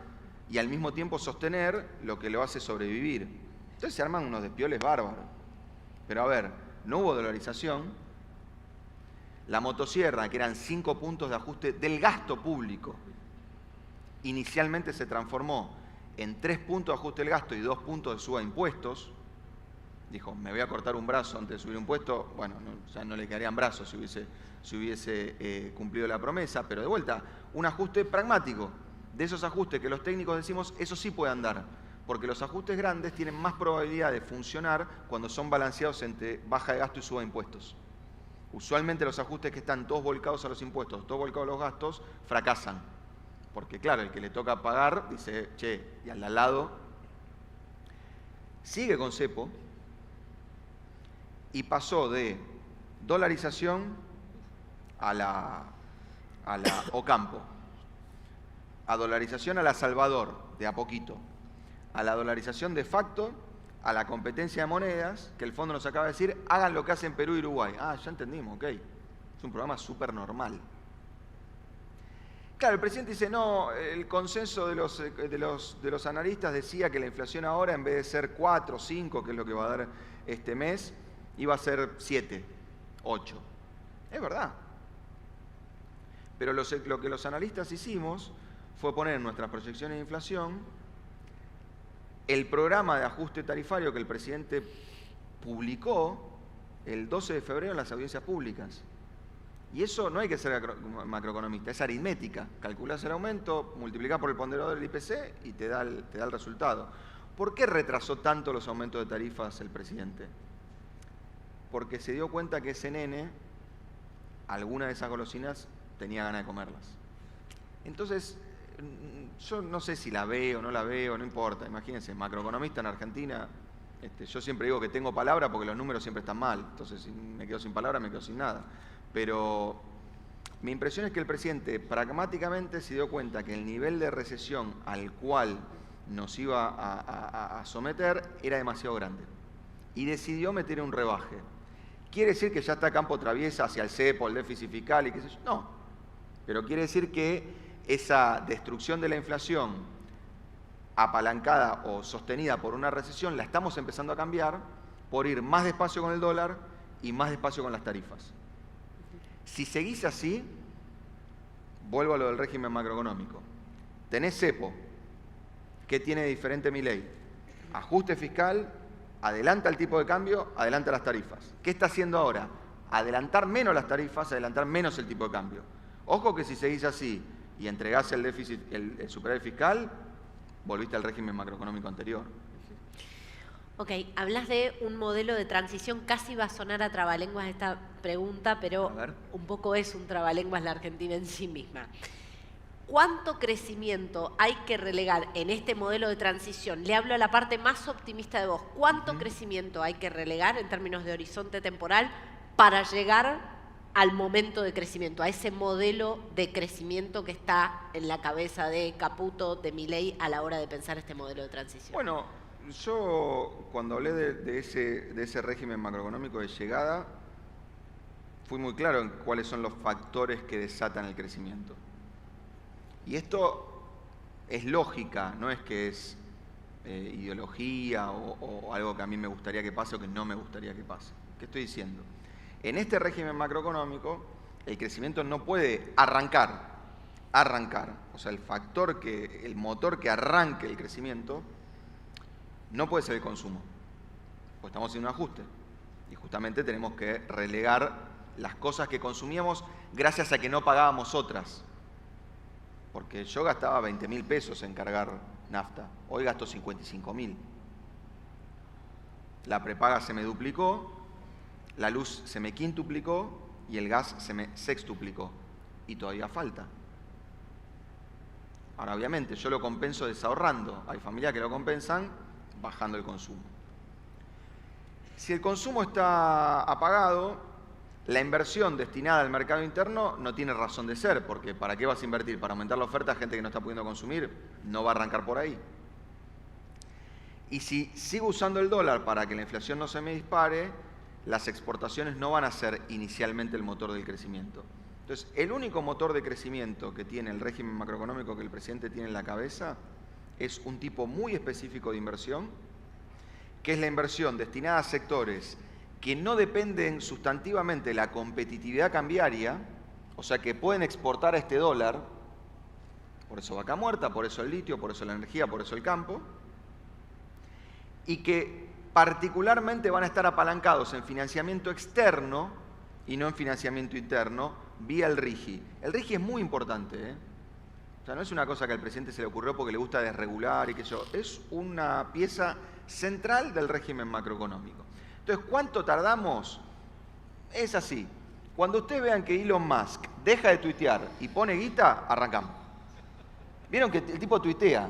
y al mismo tiempo sostener lo que lo hace sobrevivir. Entonces se arman unos despioles bárbaros. Pero a ver, no hubo dolarización. La motosierra, que eran 5 puntos de ajuste del gasto público, inicialmente se transformó en 3 puntos de ajuste del gasto y 2 puntos de suba de impuestos. Dijo, me voy a cortar un brazo antes de subir un impuesto. Bueno, ya no le quedarían brazos si hubiese cumplido la promesa, pero de vuelta, un ajuste pragmático. De esos ajustes que los técnicos decimos, eso sí puede andar, porque los ajustes grandes tienen más probabilidad de funcionar cuando son balanceados entre baja de gasto y suba de impuestos. Usualmente los ajustes que están todos volcados a los impuestos, todos volcados a los gastos, fracasan. Porque claro, el que le toca pagar dice, che, y al lado sigue con cepo, y pasó de dolarización a la Ocampo, a dolarización a la Salvador, de a poquito, a la dolarización de facto, a la competencia de monedas, que el fondo nos acaba de decir, hagan lo que hacen Perú y Uruguay. Ah, ya entendimos, ok. Es un programa súper normal. Claro, el presidente dice, no, el consenso de los analistas decía que la inflación ahora, en vez de ser 4, 5, que es lo que va a dar este mes, iba a ser 7, 8. Es verdad. Pero lo que los analistas hicimos fue poner en nuestras proyecciones de inflación el programa de ajuste tarifario que el presidente publicó el 12 de febrero en las audiencias públicas. Y eso no hay que ser macroeconomista, es aritmética. Calculás el aumento, multiplicás por el ponderador del IPC y te da el resultado. ¿Por qué retrasó tanto los aumentos de tarifas el presidente? Porque se dio cuenta que ese nene, alguna de esas golosinas, tenía ganas de comerlas. Entonces, yo no sé si la veo o no la veo, no importa. Imagínense, macroeconomista en Argentina, yo siempre digo que tengo palabra porque los números siempre están mal. Entonces, si me quedo sin palabra, me quedo sin nada. Pero mi impresión es que el presidente pragmáticamente se dio cuenta que el nivel de recesión al cual nos iba a someter era demasiado grande. Y decidió meter un rebaje. ¿Quiere decir que ya está campo traviesa hacia el cepo, el déficit fiscal y qué sé yo? No. Pero quiere decir que esa destrucción de la inflación apalancada o sostenida por una recesión la estamos empezando a cambiar por ir más despacio con el dólar y más despacio con las tarifas. Si seguís así, vuelvo a lo del régimen macroeconómico. Tenés cepo. ¿Qué tiene de diferente Milei? Ajuste fiscal, adelanta el tipo de cambio, adelanta las tarifas. ¿Qué está haciendo ahora? Adelantar menos las tarifas, adelantar menos el tipo de cambio. Ojo que si seguís así y entregás el déficit, el superávit fiscal, volviste al régimen macroeconómico anterior. Ok, hablas de un modelo de transición, casi va a sonar a trabalenguas esta pregunta, pero un poco es un trabalenguas la Argentina en sí misma. ¿Cuánto crecimiento hay que relegar en este modelo de transición? Le hablo a la parte más optimista de vos. ¿Cuánto crecimiento hay que relegar en términos de horizonte temporal para llegar al momento de crecimiento, a ese modelo de crecimiento que está en la cabeza de Caputo, de Milei, a la hora de pensar este modelo de transición? Bueno, yo cuando hablé de ese régimen macroeconómico de llegada, fui muy claro en cuáles son los factores que desatan el crecimiento. Y esto es lógica, no es que es ideología o algo que a mí me gustaría que pase o que no me gustaría que pase. ¿Qué estoy diciendo? En este régimen macroeconómico, el crecimiento no puede arrancar. O sea, el motor que arranque el crecimiento no puede ser el consumo. Pues estamos en un ajuste. Y justamente tenemos que relegar las cosas que consumíamos gracias a que no pagábamos otras. Porque yo gastaba 20.000 pesos en cargar nafta. Hoy gasto 55.000. La prepaga se me duplicó, la luz se me quintuplicó y el gas se me sextuplicó. Y todavía falta. Ahora, obviamente, yo lo compenso desahorrando. Hay familias que lo compensan bajando el consumo. Si el consumo está apagado, la inversión destinada al mercado interno no tiene razón de ser, porque ¿para qué vas a invertir? ¿Para aumentar la oferta a gente que no está pudiendo consumir? No va a arrancar por ahí. Y si sigo usando el dólar para que la inflación no se me dispare, las exportaciones no van a ser inicialmente el motor del crecimiento. Entonces, el único motor de crecimiento que tiene el régimen macroeconómico que el presidente tiene en la cabeza es un tipo muy específico de inversión, que es la inversión destinada a sectores que no dependen sustantivamente de la competitividad cambiaria, o sea que pueden exportar a este dólar, por eso vaca muerta, por eso el litio, por eso la energía, por eso el campo, y que particularmente van a estar apalancados en financiamiento externo y no en financiamiento interno vía el RIGI. El RIGI es muy importante, ¿eh? O sea, no es una cosa que al presidente se le ocurrió porque le gusta desregular y qué sé yo. Es una pieza central del régimen macroeconómico. Entonces, ¿cuánto tardamos? Es así. Cuando ustedes vean que Elon Musk deja de tuitear y pone guita, arrancamos. ¿Vieron que el tipo tuitea?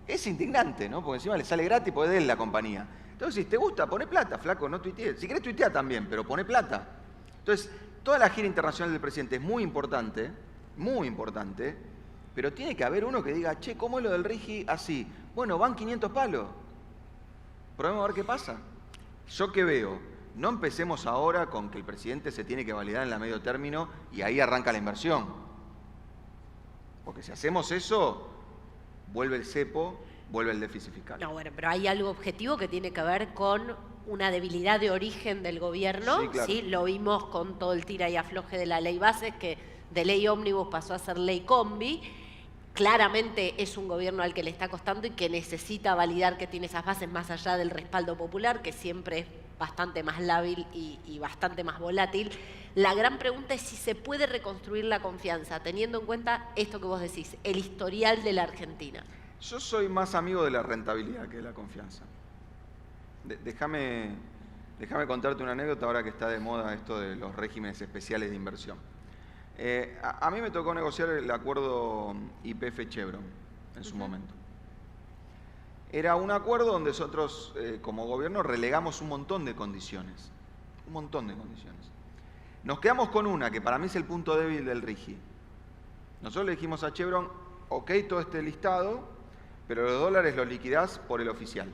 Es indignante, ¿no? Porque encima le sale gratis porque es de él la compañía. Entonces, si te gusta, pone plata, flaco, no tuitees. Si querés tuitear también, pero pone plata. Entonces, toda la gira internacional del presidente es muy importante, pero tiene que haber uno que diga, che, ¿cómo es lo del RIGI así? Bueno, van 500 palos. Probemos a ver qué pasa. ¿Yo qué veo? No empecemos ahora con que el presidente se tiene que validar en la medio término y ahí arranca la inversión. Porque si hacemos eso, vuelve el cepo, vuelve el déficit fiscal. No, bueno, pero hay algo objetivo que tiene que ver con una debilidad de origen del gobierno. Sí, claro. ¿Sí? Lo vimos con todo el tira y afloje de la ley Bases, que de ley ómnibus pasó a ser ley combi. Claramente es un gobierno al que le está costando y que necesita validar que tiene esas bases más allá del respaldo popular, que siempre es bastante más lábil y bastante más volátil. La gran pregunta es si se puede reconstruir la confianza, teniendo en cuenta esto que vos decís, el historial de la Argentina. Yo soy más amigo de la rentabilidad que de la confianza. Déjame contarte una anécdota ahora que está de moda esto de los regímenes especiales de inversión. A mí me tocó negociar el acuerdo YPF-Chevron en su momento. Era un acuerdo donde nosotros, como gobierno, relegamos un montón de condiciones. Un montón de condiciones. Nos quedamos con una, que para mí es el punto débil del RIGI. Nosotros le dijimos a Chevron, ok, todo este listado, pero los dólares los liquidás por el oficial.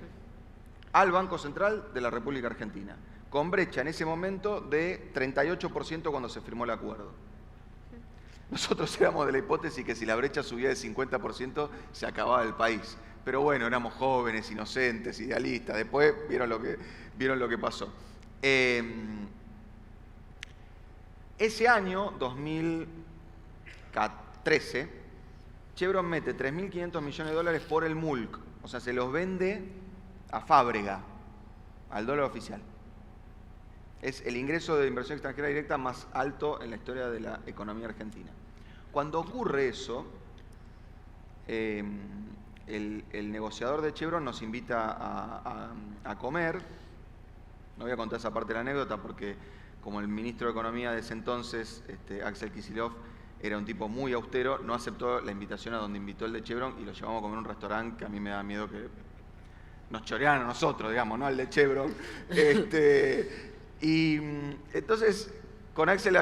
Al Banco Central de la República Argentina. Con brecha en ese momento de 38% cuando se firmó el acuerdo. Nosotros éramos de la hipótesis que si la brecha subía de 50% se acababa el país. Pero bueno, éramos jóvenes, inocentes, idealistas. Después vieron lo que pasó. Ese año, 2013, Chevron mete 3.500 millones de dólares por el MULC. O sea, se los vende a Fábrega, al dólar oficial. Es el ingreso de inversión extranjera directa más alto en la historia de la economía argentina. Cuando ocurre eso, el negociador de Chevron nos invita a comer. No voy a contar esa parte de la anécdota porque como el ministro de Economía de ese entonces, Axel Kicillof, era un tipo muy austero, no aceptó la invitación a donde invitó el de Chevron y lo llevamos a comer a un restaurante que a mí me da miedo que nos chorearan a nosotros, digamos, no al de Chevron. Y entonces con Axel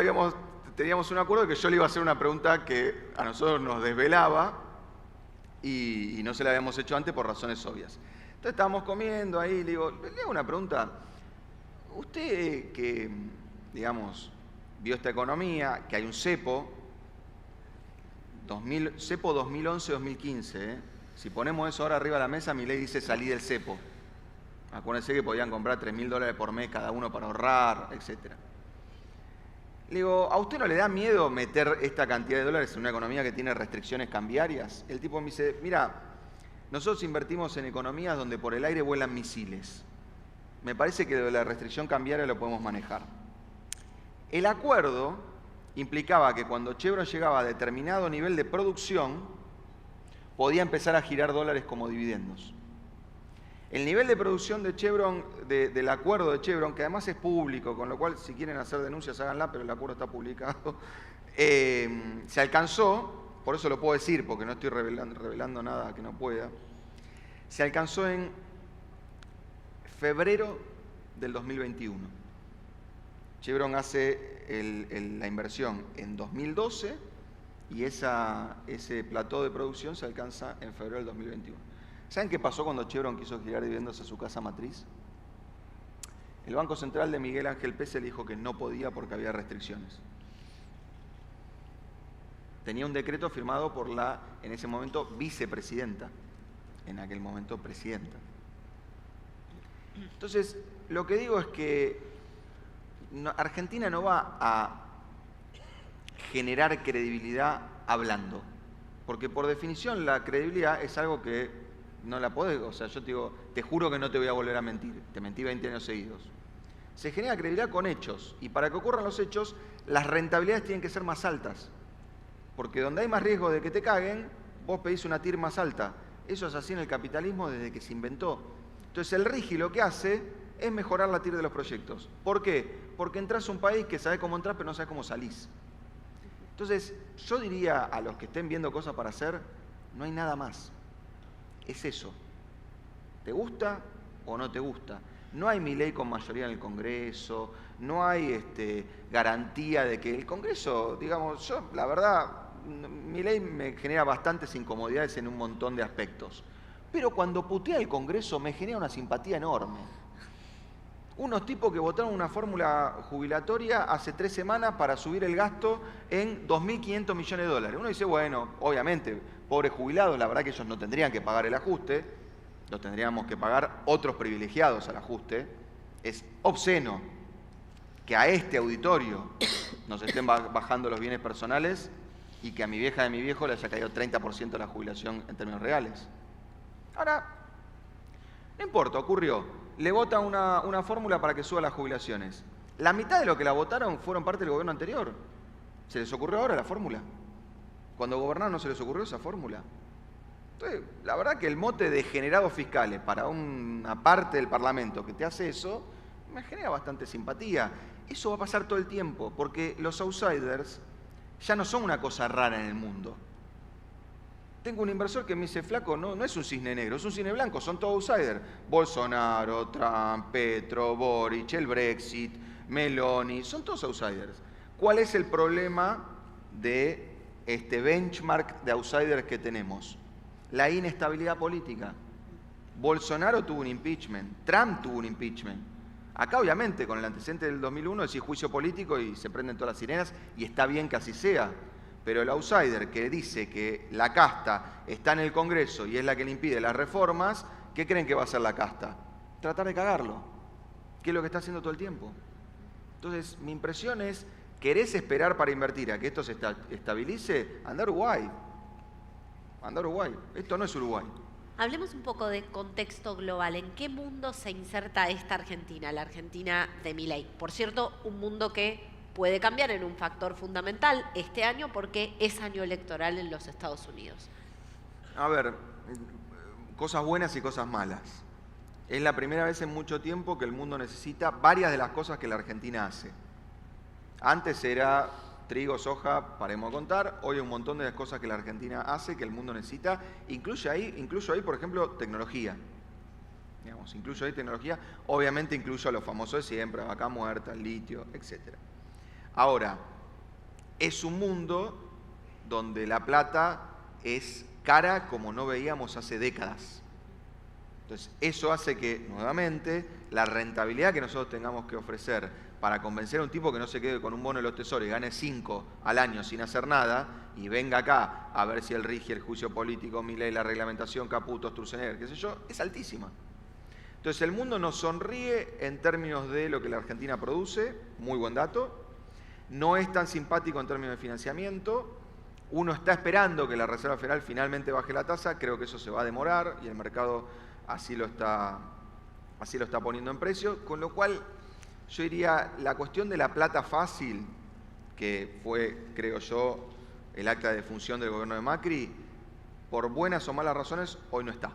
teníamos un acuerdo de que yo le iba a hacer una pregunta que a nosotros nos desvelaba y no se la habíamos hecho antes por razones obvias. Entonces estábamos comiendo ahí, le hago una pregunta. Usted que, digamos, vio esta economía, que hay un cepo, cepo 2011-2015, si ponemos eso ahora arriba de la mesa, mi ley dice salí del cepo. Acuérdense que podían comprar $3.000 por mes cada uno para ahorrar, etc. Le digo, ¿a usted no le da miedo meter esta cantidad de dólares en una economía que tiene restricciones cambiarias? El tipo me dice, mira, nosotros invertimos en economías donde por el aire vuelan misiles. Me parece que de la restricción cambiaria lo podemos manejar. El acuerdo implicaba que cuando Chevron llegaba a determinado nivel de producción, podía empezar a girar dólares como dividendos. El nivel de producción de Chevron, del acuerdo de Chevron, que además es público, con lo cual si quieren hacer denuncias háganla, pero el acuerdo está publicado, se alcanzó, por eso lo puedo decir, porque no estoy revelando nada que no pueda, se alcanzó en febrero del 2021. Chevron hace la inversión en 2012 y ese plató de producción se alcanza en febrero del 2021. ¿Saben qué pasó cuando Chevron quiso girar dividendos a su casa matriz? El Banco Central de Miguel Ángel Pese le dijo que no podía porque había restricciones. Tenía un decreto firmado por la, en ese momento, vicepresidenta, en aquel momento presidenta. Entonces, lo que digo es que Argentina no va a generar credibilidad hablando, porque por definición la credibilidad es algo que no la podés, o sea, yo te digo, te juro que no te voy a volver a mentir, te mentí 20 años seguidos. Se genera credibilidad con hechos, y para que ocurran los hechos, las rentabilidades tienen que ser más altas, porque donde hay más riesgo de que te caguen, vos pedís una TIR más alta. Eso es así en el capitalismo desde que se inventó. Entonces el RIGI lo que hace es mejorar la TIR de los proyectos. ¿Por qué? Porque entras a un país que sabe cómo entrar pero no sabe cómo salís. Entonces yo diría a los que estén viendo cosas para hacer, no hay nada más. Es eso. ¿Te gusta o no te gusta? No hay Milei con mayoría en el Congreso, no hay garantía de que el Congreso, digamos, yo la verdad, Milei me genera bastantes incomodidades en un montón de aspectos. pero cuando putea el Congreso me genera una simpatía enorme. Unos tipos que votaron una fórmula jubilatoria hace 3 semanas para subir el gasto en 2.500 millones de dólares. Uno dice, bueno, obviamente, pobres jubilados, la verdad que ellos no tendrían que pagar el ajuste, los tendríamos que pagar otros privilegiados al ajuste. Es obsceno que a este auditorio nos estén bajando los bienes personales y que a mi vieja y a mi viejo le haya caído 30% de la jubilación en términos reales. Ahora, no importa, ocurrió. Le votan una fórmula para que suba las jubilaciones. La mitad de lo que la votaron fueron parte del gobierno anterior. ¿Se les ocurrió ahora la fórmula? Cuando gobernaron no se les ocurrió esa fórmula. Entonces, la verdad que el mote de degenerados fiscales para una parte del Parlamento que te hace eso, me genera bastante simpatía. Eso va a pasar todo el tiempo, porque los outsiders ya no son una cosa rara en el mundo. Tengo un inversor que me dice, flaco, no es un cisne negro, es un cisne blanco, son todos outsiders. Bolsonaro, Trump, Petro, Boric, el Brexit, Meloni, son todos outsiders. ¿Cuál es el problema de este benchmark de outsiders que tenemos? La inestabilidad política. Bolsonaro tuvo un impeachment, Trump tuvo un impeachment. Acá, obviamente, con el antecedente del 2001, decís juicio político y se prenden todas las sirenas, y está bien que así sea. Pero el outsider que dice que la casta está en el Congreso y es la que le impide las reformas, ¿qué creen que va a hacer la casta? Tratar de cagarlo, que es lo que está haciendo todo el tiempo. Entonces, mi impresión es, ¿querés esperar para invertir a que esto se estabilice? Anda a Uruguay. Anda a Uruguay. Esto no es Uruguay. Hablemos un poco de contexto global. ¿En qué mundo se inserta esta Argentina, la Argentina de Milei? Por cierto, un mundo que puede cambiar en un factor fundamental este año porque es año electoral en los Estados Unidos. A ver, cosas buenas y cosas malas. Es la primera vez en mucho tiempo que el mundo necesita varias de las cosas que la Argentina hace. Antes era trigo, soja, paremos de contar. Hoy hay un montón de las cosas que la Argentina hace, que el mundo necesita. Incluso ahí, por ejemplo, tecnología. Digamos, incluso ahí tecnología. Obviamente incluyo a los famosos de siempre, vaca muerta, litio, etcétera. Ahora, es un mundo donde la plata es cara como no veíamos hace décadas. Entonces, eso hace que, nuevamente, la rentabilidad que nosotros tengamos que ofrecer para convencer a un tipo que no se quede con un bono de los tesoros y gane 5 al año sin hacer nada y venga acá a ver si él rige el juicio político, Milei, la reglamentación, Caputo, Sturzenegger, qué sé yo, es altísima. Entonces, el mundo nos sonríe en términos de lo que la Argentina produce, muy buen dato. No es tan simpático en términos de financiamiento. Uno está esperando que la Reserva Federal finalmente baje la tasa. Creo que eso se va a demorar y el mercado así lo está poniendo en precio. Con lo cual, yo diría, la cuestión de la plata fácil, que fue, creo yo, el acta de defunción del gobierno de Macri, por buenas o malas razones, hoy no está.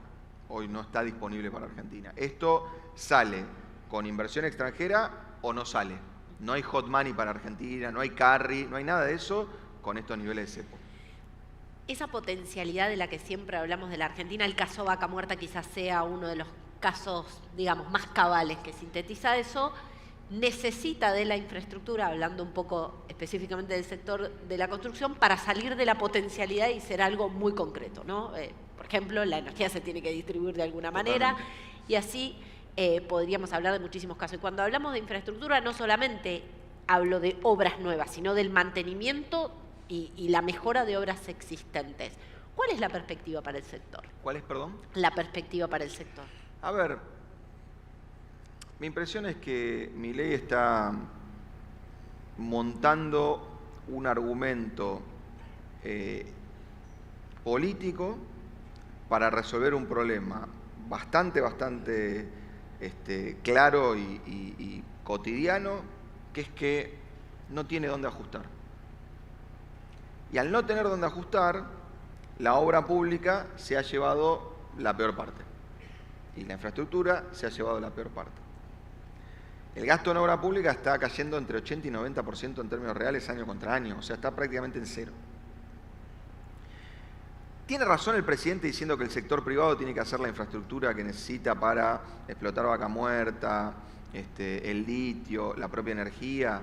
Hoy no está disponible para Argentina. Esto sale con inversión extranjera o no sale. No hay hot money para Argentina, no hay carry, no hay nada de eso con estos niveles de cepo. Esa potencialidad de la que siempre hablamos de la Argentina, el caso Vaca Muerta quizás sea uno de los casos, digamos, más cabales que sintetiza eso, necesita de la infraestructura, hablando un poco específicamente del sector de la construcción, para salir de la potencialidad y ser algo muy concreto, ¿no? Por ejemplo, la energía se tiene que distribuir de alguna manera y así podríamos hablar de muchísimos casos. Y cuando hablamos de infraestructura, no solamente hablo de obras nuevas, sino del mantenimiento y la mejora de obras existentes. ¿Cuál es la perspectiva para el sector? ¿Cuál es, perdón? La perspectiva para el sector. A ver, mi impresión es que Milei está montando un argumento político para resolver un problema bastante claro y cotidiano, que es que no tiene dónde ajustar. Y al no tener dónde ajustar, la obra pública se ha llevado la peor parte. Y la infraestructura se ha llevado la peor parte. El gasto en obra pública está cayendo entre 80 y 90% en términos reales año contra año, o sea, está prácticamente en cero. Tiene razón el presidente diciendo que el sector privado tiene que hacer la infraestructura que necesita para explotar Vaca Muerta, el litio, la propia energía.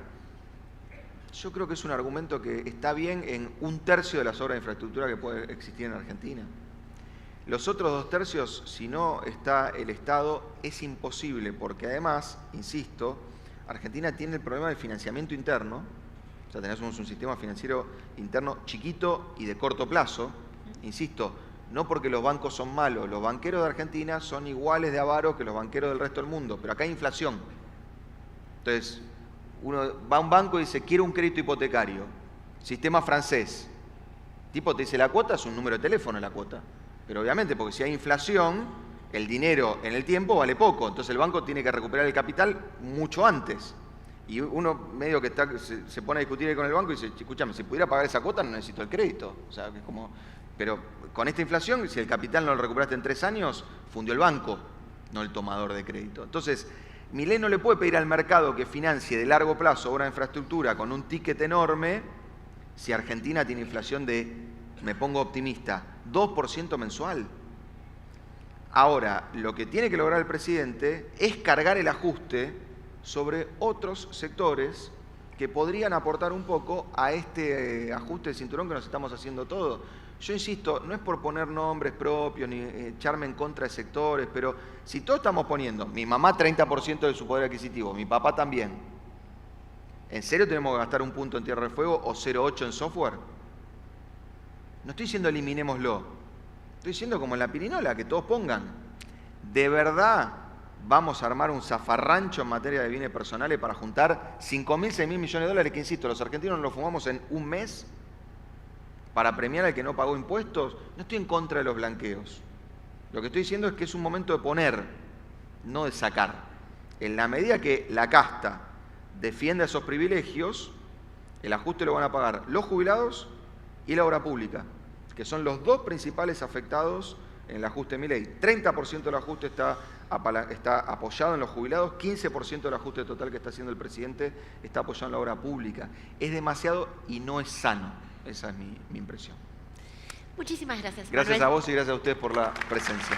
Yo creo que es un argumento que está bien en 1/3 de las obras de infraestructura que puede existir en Argentina. Los otros 2 tercios, si no está el Estado, es imposible, porque además, insisto, Argentina tiene el problema del financiamiento interno. O sea, tenemos un sistema financiero interno chiquito y de corto plazo. Insisto, no porque los bancos son malos, los banqueros de Argentina son iguales de avaros que los banqueros del resto del mundo, pero acá hay inflación. Entonces, uno va a un banco y dice, quiero un crédito hipotecario, sistema francés. El tipo te dice, la cuota es un número de teléfono la cuota. Pero obviamente, porque si hay inflación, el dinero en el tiempo vale poco. Entonces el banco tiene que recuperar el capital mucho antes. Y uno medio que se pone a discutir ahí con el banco y dice, escúchame, si pudiera pagar esa cuota no necesito el crédito. O sea, que es como... Pero con esta inflación, si el capital no lo recuperaste en 3 años, fundió el banco, no el tomador de crédito. Entonces, Milei no le puede pedir al mercado que financie de largo plazo obra de infraestructura con un ticket enorme si Argentina tiene inflación de, me pongo optimista, 2% mensual. Ahora, lo que tiene que lograr el presidente es cargar el ajuste sobre otros sectores que podrían aportar un poco a este ajuste de cinturón que nos estamos haciendo todos. Yo insisto, no es por poner nombres propios ni echarme en contra de sectores, pero si todos estamos poniendo, mi mamá 30% de su poder adquisitivo, mi papá también, ¿en serio tenemos que gastar un punto en Tierra del Fuego o 0,8 en software? No estoy diciendo eliminémoslo, estoy diciendo como en la pirinola, que todos pongan. ¿De verdad vamos a armar un zafarrancho en materia de bienes personales para juntar 5.000, 6.000 millones de dólares que, insisto, los argentinos nos los fumamos en un mes para premiar al que no pagó impuestos? No estoy en contra de los blanqueos. Lo que estoy diciendo es que es un momento de poner, no de sacar. En la medida que la casta defienda esos privilegios, el ajuste lo van a pagar los jubilados y la obra pública, que son los 2 principales afectados en el ajuste de Milei. 30% del ajuste está apoyado en los jubilados, 15% del ajuste total que está haciendo el presidente está apoyado en la obra pública. Es demasiado y no es sano. Esa es mi impresión. Muchísimas gracias. Gracias Manuel. a vos y gracias a ustedes por la presencia.